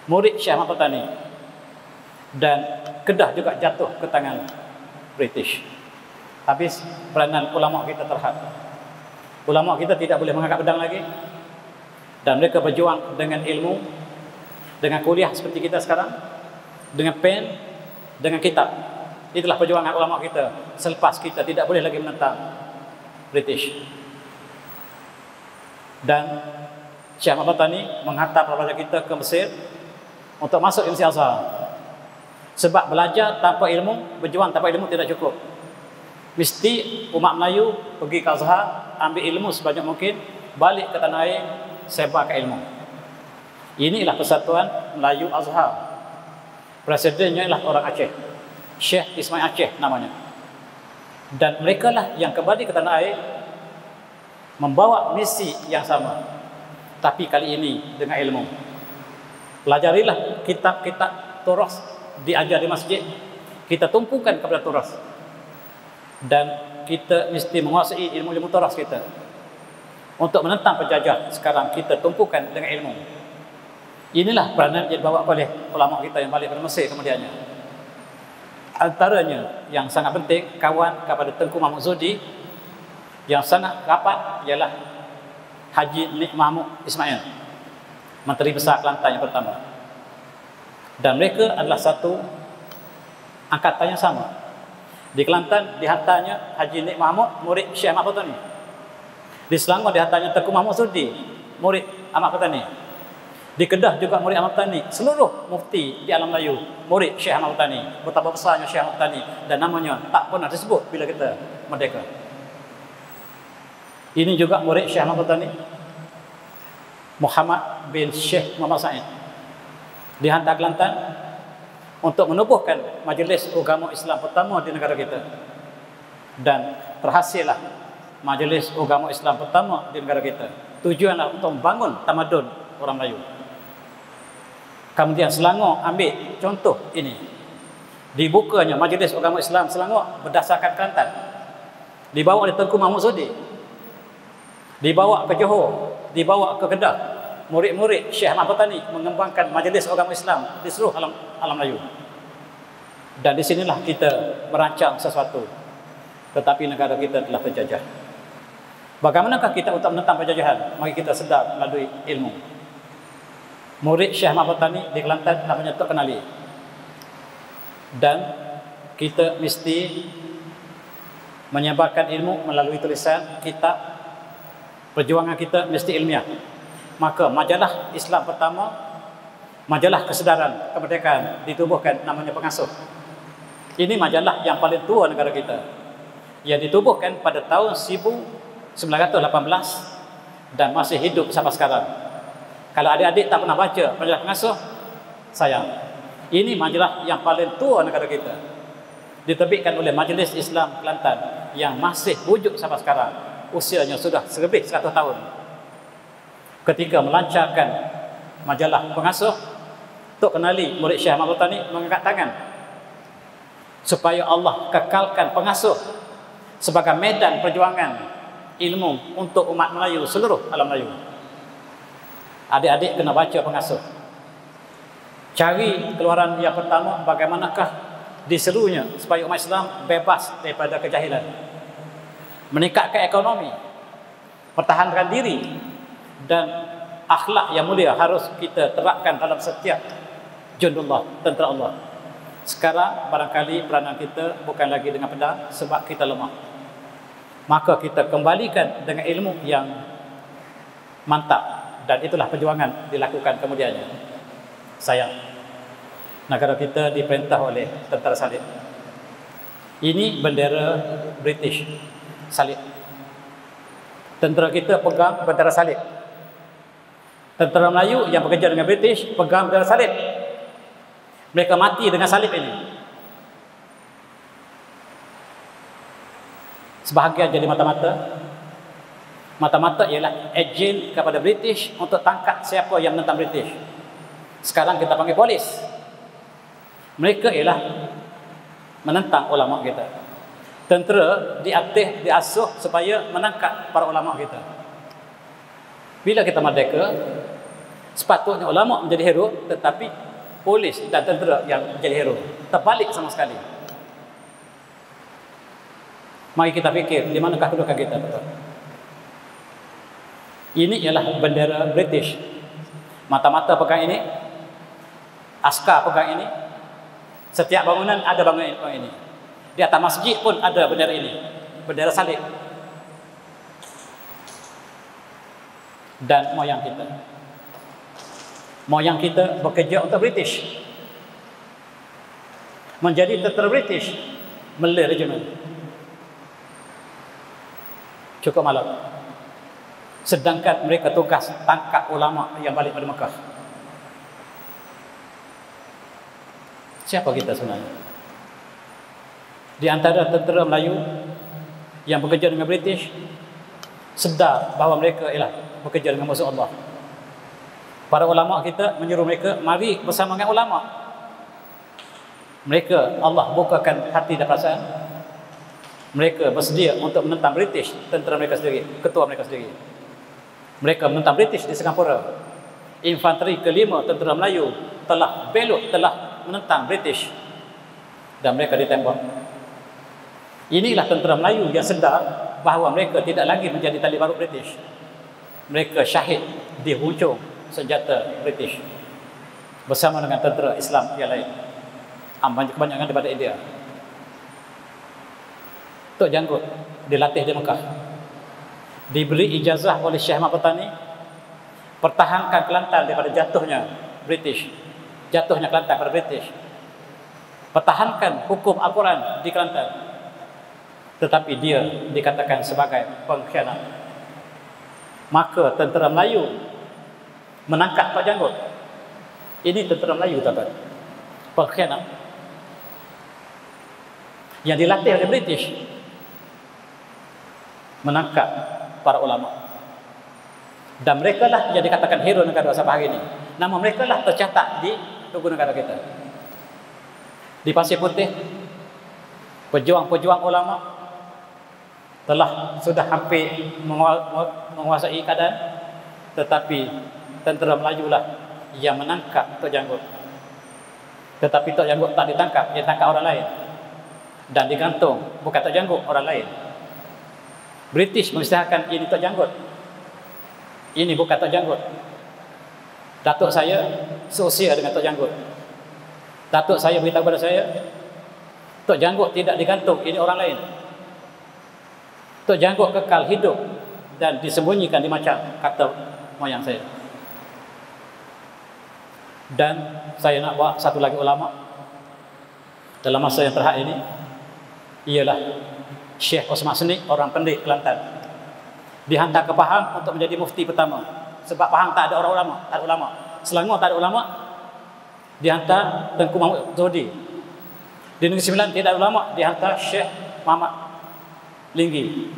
Speaker 1: Murid Syekh Ahmad Patani. Dan Kedah juga jatuh ke tangan British. Habis peranan ulama kita terhad. Ulama kita tidak boleh mengangkat pedang lagi, dan mereka berjuang dengan ilmu, dengan kuliah seperti kita sekarang, dengan pen, dengan kitab. Itulah perjuangan ulama kita selepas kita tidak boleh lagi menentang British. Dan Syekh Ahmad Patani menghantar pelajar kita ke Mesir untuk masuk Universiti Azhar. Sebab belajar tanpa ilmu, berjuang tanpa ilmu tidak cukup. Mesti umat Melayu pergi ke Azhar, ambil ilmu sebanyak mungkin, balik ke tanah air, sebarkan ilmu. Inilah Persatuan Melayu Azhar. Presidennya ialah orang Aceh, Syekh Ismail Aceh namanya. Dan mereka lah yang kembali ke tanah air membawa misi yang sama, tapi kali ini dengan ilmu. Pelajarilah kitab-kitab Turas diajar di masjid, kita tumpukan kepada Turas. Dan kita mesti menguasai ilmu-ilmu Turas kita. Untuk menentang penjajah, sekarang kita tumpukan dengan ilmu. Inilah peranan yang dibawa oleh ulama kita yang balik dari Mesir kemudiannya. Antaranya yang sangat penting, kawan kepada Tengku Mahmud Zudi yang sangat rapat ialah Haji Nik Mahmud Ismail, Menteri Besar Kelantan yang pertama. Dan mereka adalah satu angkatan yang sama. Di Kelantan dihantarnya Haji Nik Mahmud, murid Syekh Ahmad Patani. Di Selangor dihantarnya Tengku Mahmud Zudi, murid Ahmad Patani. Di Kedah juga murid Ahmad Patani. Seluruh mufti di alam Melayu murid Syekh Ahmad Patani. Betapa besarnya Syekh Ahmad Patani, dan namanya tak pernah disebut bila kita merdeka. Ini juga murid Syekh Ahmad Patani, Muhammad bin Syekh Muhammad Said, dihantar Kelantan untuk menubuhkan majlis agama Islam pertama di negara kita. Dan berhasillah majlis agama Islam pertama di negara kita. Tujuanlah untuk membangun tamadun orang Melayu. Kemudian Selangor ambil contoh ini. Dibukanya majlis agama Islam Selangor berdasarkan Kelantan. Dibawa oleh Tengku Mahmud Zudi, dibawa ke Johor, dibawa ke Kedah. Murid-murid Syekh Ahmad Patani mengembangkan majlis agama Islam di seluruh alam Melayu. Dan di sinilah kita merancang sesuatu. Tetapi negara kita telah terjajah. Bagaimanakah kita untuk menentang penjajahan? Mari kita sedar melalui ilmu. Murid Syekh Ahmad Patani di Kelantan namanya Tok Kenali. Dan kita mesti menyebarkan ilmu melalui tulisan, kitab. Perjuangan kita mesti ilmiah. Maka majalah Islam pertama, majalah kesedaran kemerdekaan ditubuhkan, namanya Pengasuh. Ini majalah yang paling tua negara kita, yang ditubuhkan pada tahun 1918 dan masih hidup sampai sekarang. Kalau adik-adik tak pernah baca majalah pengasuh, sayang. Ini majalah yang paling tua negara kita, diterbitkan oleh Majlis Islam Kelantan yang masih wujud sampai sekarang. Usianya sudah lebih 100 tahun. Ketika melancarkan majalah pengasuh, Tok Kenali murid Syekh Ahmad Botani mengangkat tangan supaya Allah kekalkan pengasuh sebagai medan perjuangan ilmu untuk umat Melayu seluruh alam Melayu. Adik-adik kena baca pengasuh. Cari keluaran yang pertama, bagaimanakah diserunya supaya umat Islam bebas daripada kejahilan, meningkatkan ekonomi, pertahankan diri, dan akhlak yang mulia harus kita terapkan dalam setiap jundullah, tentera Allah. Sekarang barangkali peranan kita bukan lagi dengan pedang sebab kita lemah. Maka kita kembalikan dengan ilmu yang mantap, dan itulah perjuangan dilakukan kemudiannya. Sayang, negara kita diperintah oleh tentara salib. Ini bendera British, salib. Tentera kita pegang bendera salib. Tentera Melayu yang bekerja dengan British pegang bendera salib. Mereka mati dengan salib ini. Sebahagian jadi mata-mata. Mata-mata ialah ejen kepada British untuk tangkap siapa yang menentang British. Sekarang kita panggil polis. Mereka ialah menentang ulama kita. Tentera dilatih, diasuh supaya menangkap para ulama kita. Bila kita merdeka, sepatutnya ulama menjadi hero, tetapi polis dan tentera yang menjadi hero. Terbalik sama sekali. Mari kita fikir di manakah kedudukan kita, betul? Ini ialah bendera British. Mata-mata pegang ini, askar pegang ini. Setiap bangunan ada bangunan ini. Di atas masjid pun ada bendera ini, bendera salib. Dan moyang kita bekerja untuk British, menjadi tentera British, Malay Regiment. Cukup malam. Sedangkan mereka tugas tangkap ulama yang balik pada Mekah. Siapa kita sebenarnya? Di antara tentera Melayu yang bekerja dengan British, sedar bahawa mereka ialah bekerja dengan musuh Allah. Para ulama kita menyuruh mereka mari bersama dengan ulama. Mereka, Allah bukakan hati dan perasaan. Mereka bersedia untuk menentang British, tentera mereka sendiri, ketua mereka sendiri. Mereka menentang British di Singapura. Infanteri kelima tentera Melayu telah belot, telah menentang British, dan mereka ditembak. Inilah tentera Melayu yang sedar bahawa mereka tidak lagi menjadi tali barut British. Mereka syahid di hujung senjata British bersama dengan tentera Islam yang lain, kebanyakan daripada India. Tok Janggut dilatih di Mekah, diberi ijazah oleh Syekh Ahmad Botani, pertahankan Kelantan daripada jatuhnya British, jatuhnya Kelantan pada British, pertahankan hukum Al-Quran di Kelantan. Tetapi dia dikatakan sebagai pengkhianat. Maka tentera Melayu menangkap Tok Janggut. Ini tentera Melayu, tuan-tuan, pengkhianat yang dilatih oleh British, menangkap para ulama. Dan mereka lah yang dikatakan hero negara sampai hari ini. Nama mereka lah tercatat di logo negara kita. Di Pasir Putih, pejuang-pejuang ulama sudah hampir menguasai keadaan, tetapi tentera Melayu lah yang menangkap Tok Janggut. Tetapi Tok Janggut tak ditangkap, dia tangkap orang lain dan digantung. Bukan Tok Janggut, orang lain. British mengisytiharkan ini Tok Janggut, ini bukan Tok Janggut. Datuk saya seusia dengan Tok Janggut. Datuk saya beritahu kepada saya, Tok Janggut tidak digantung, ini orang lain. Tok Janggut kekal hidup dan disembunyikan di macam, kata moyang saya. Dan saya nak bawa satu lagi ulama dalam masa yang terhad ini, ialah Syekh Osman Seni, orang Pendik Kelantan. Dihantar ke Pahang untuk menjadi mufti pertama. Sebab Pahang tak ada orang ulama, tak ada ulama. Selangor tak ada ulama, dihantar Tengku Mahmud Zuhdi. Di Negeri Sembilan tidak ada ulama, dihantar Syekh Muhammad Linggi.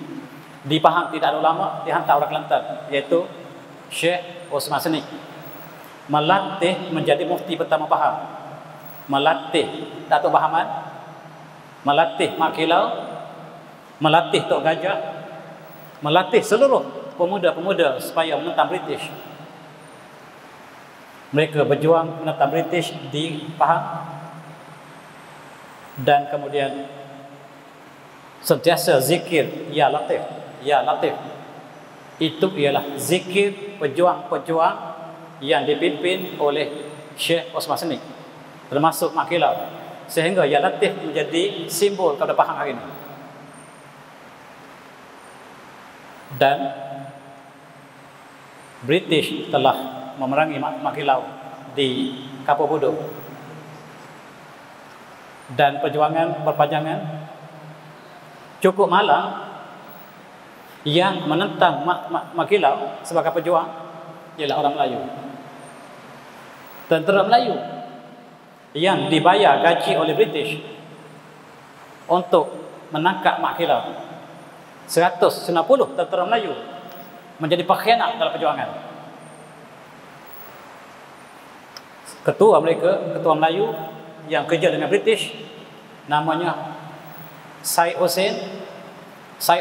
Speaker 1: Di Pahang tidak ada ulama, dihantar orang Kelantan, iaitu Syekh Osman Seni. Melatih menjadi mufti pertama Pahang, melatih Datuk Bahaman, melatih Mak Kilau, melatih Tok Gajah, melatih seluruh pemuda-pemuda supaya menentang British. Mereka berjuang menentang British di Pahang, dan kemudian sentiasa zikir Ya Latif, Ya Latif. Itu ialah zikir pejuang-pejuang yang dipimpin oleh Syekh Osman Seni, termasuk Mak Kilau, sehingga Ya Latif menjadi simbol kepada Pahang hari ini. Dan British telah memerangi Mak Kilau di Kapur Buduk, dan perjuangan berpanjangan. Cukup Malang yang menentang Mak Kilau sebagai pejuang ialah orang Melayu, tentera Melayu yang dibayar gaji oleh British untuk menangkap Mak Kilau. 190 tentera Melayu menjadi pengkhianat dalam perjuangan. Ketua mereka, ketua Melayu yang kerja dengan British, namanya Syed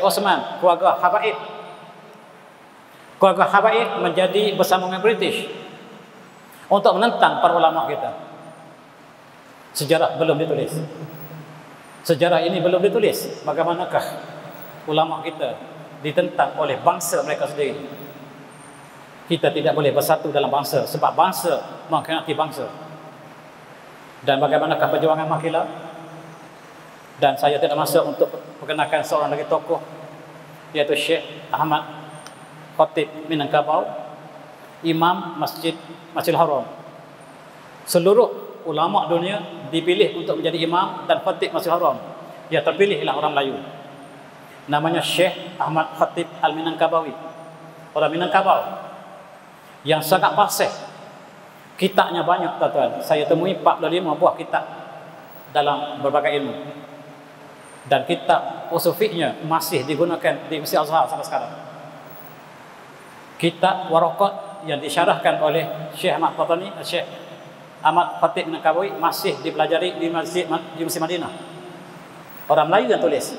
Speaker 1: Osman, keluarga Habaib. Keluarga Habaib menjadi bersama dengan British untuk menentang para ulama kita. Sejarah belum ditulis. Sejarah ini belum ditulis. Bagaimanakah ulama kita ditentang oleh bangsa mereka sendiri? Kita tidak boleh bersatu dalam bangsa, sebab bangsa mengkhianati bangsa. Dan bagaimanakah perjuangan Mak Kilau? Dan saya tidak masuk untuk perkenalkan seorang lagi tokoh, iaitu Syekh Ahmad Khatib Minangkabau, Imam Masjidil Haram. Seluruh ulama dunia dipilih untuk menjadi imam dan khatib Masjidil Haram. Yang terpilih ialah orang Melayu, namanya Syekh Ahmad Khatib Al-Minangkabawi, orang Minangkabau yang sangat fasih. Kitabnya banyak, tuan-tuan. Saya temui 45 buah kitab dalam berbagai ilmu. Dan kitab usul fiqhnya masih digunakan di Masjid Azhar sampai sekarang. Kitab Waraqat yang disyarahkan oleh Syekh Ahmad Fatani, Syekh Ahmad Khatib Minangkabawi masih dipelajari di Masjid Madinah. Orang Melayu yang tulis.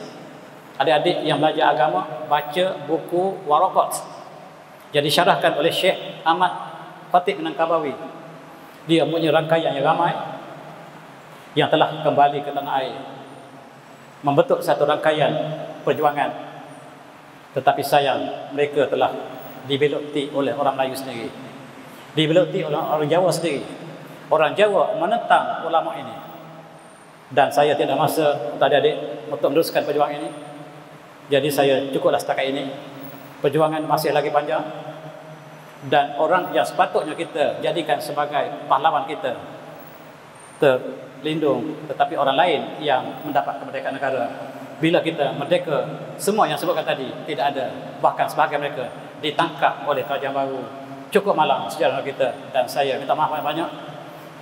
Speaker 1: Adik-adik yang belajar agama baca buku Waraqat yang disyarahkan oleh Syekh Ahmad Khatib Minangkabawi. Dia punya rangkaian yang ramai yang telah kembali ke tanah air, membentuk satu rangkaian perjuangan. Tetapi sayang, mereka telah dibelotti oleh orang Melayu sendiri, dibelotti oleh orang Jawa sendiri. Orang Jawa menentang ulama ini. Dan saya tidak masa untuk adik-adik untuk meneruskan perjuangan ini. Jadi saya cukuplah setakat ini. Perjuangan masih lagi panjang, dan orang yang sepatutnya kita jadikan sebagai pahlawan kita terlindung, tetapi orang lain yang mendapat kemerdekaan negara. Bila kita merdeka, semua yang sebutkan tadi tidak ada. Bahkan sebahagian mereka ditangkap oleh kerajaan baru. Cukup malang sejarah kita, dan saya minta maaf banyak-banyak.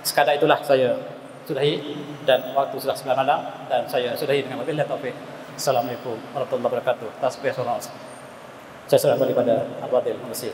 Speaker 1: Sekadar itulah saya sudahi, dan waktu sudah 9 malam, dan saya sudahi dengan wabillahi taufik. Assalamualaikum warahmatullahi wabarakatuh. Tasbih solat. Saya serah kembali pada Abu Adil. Terima kasih.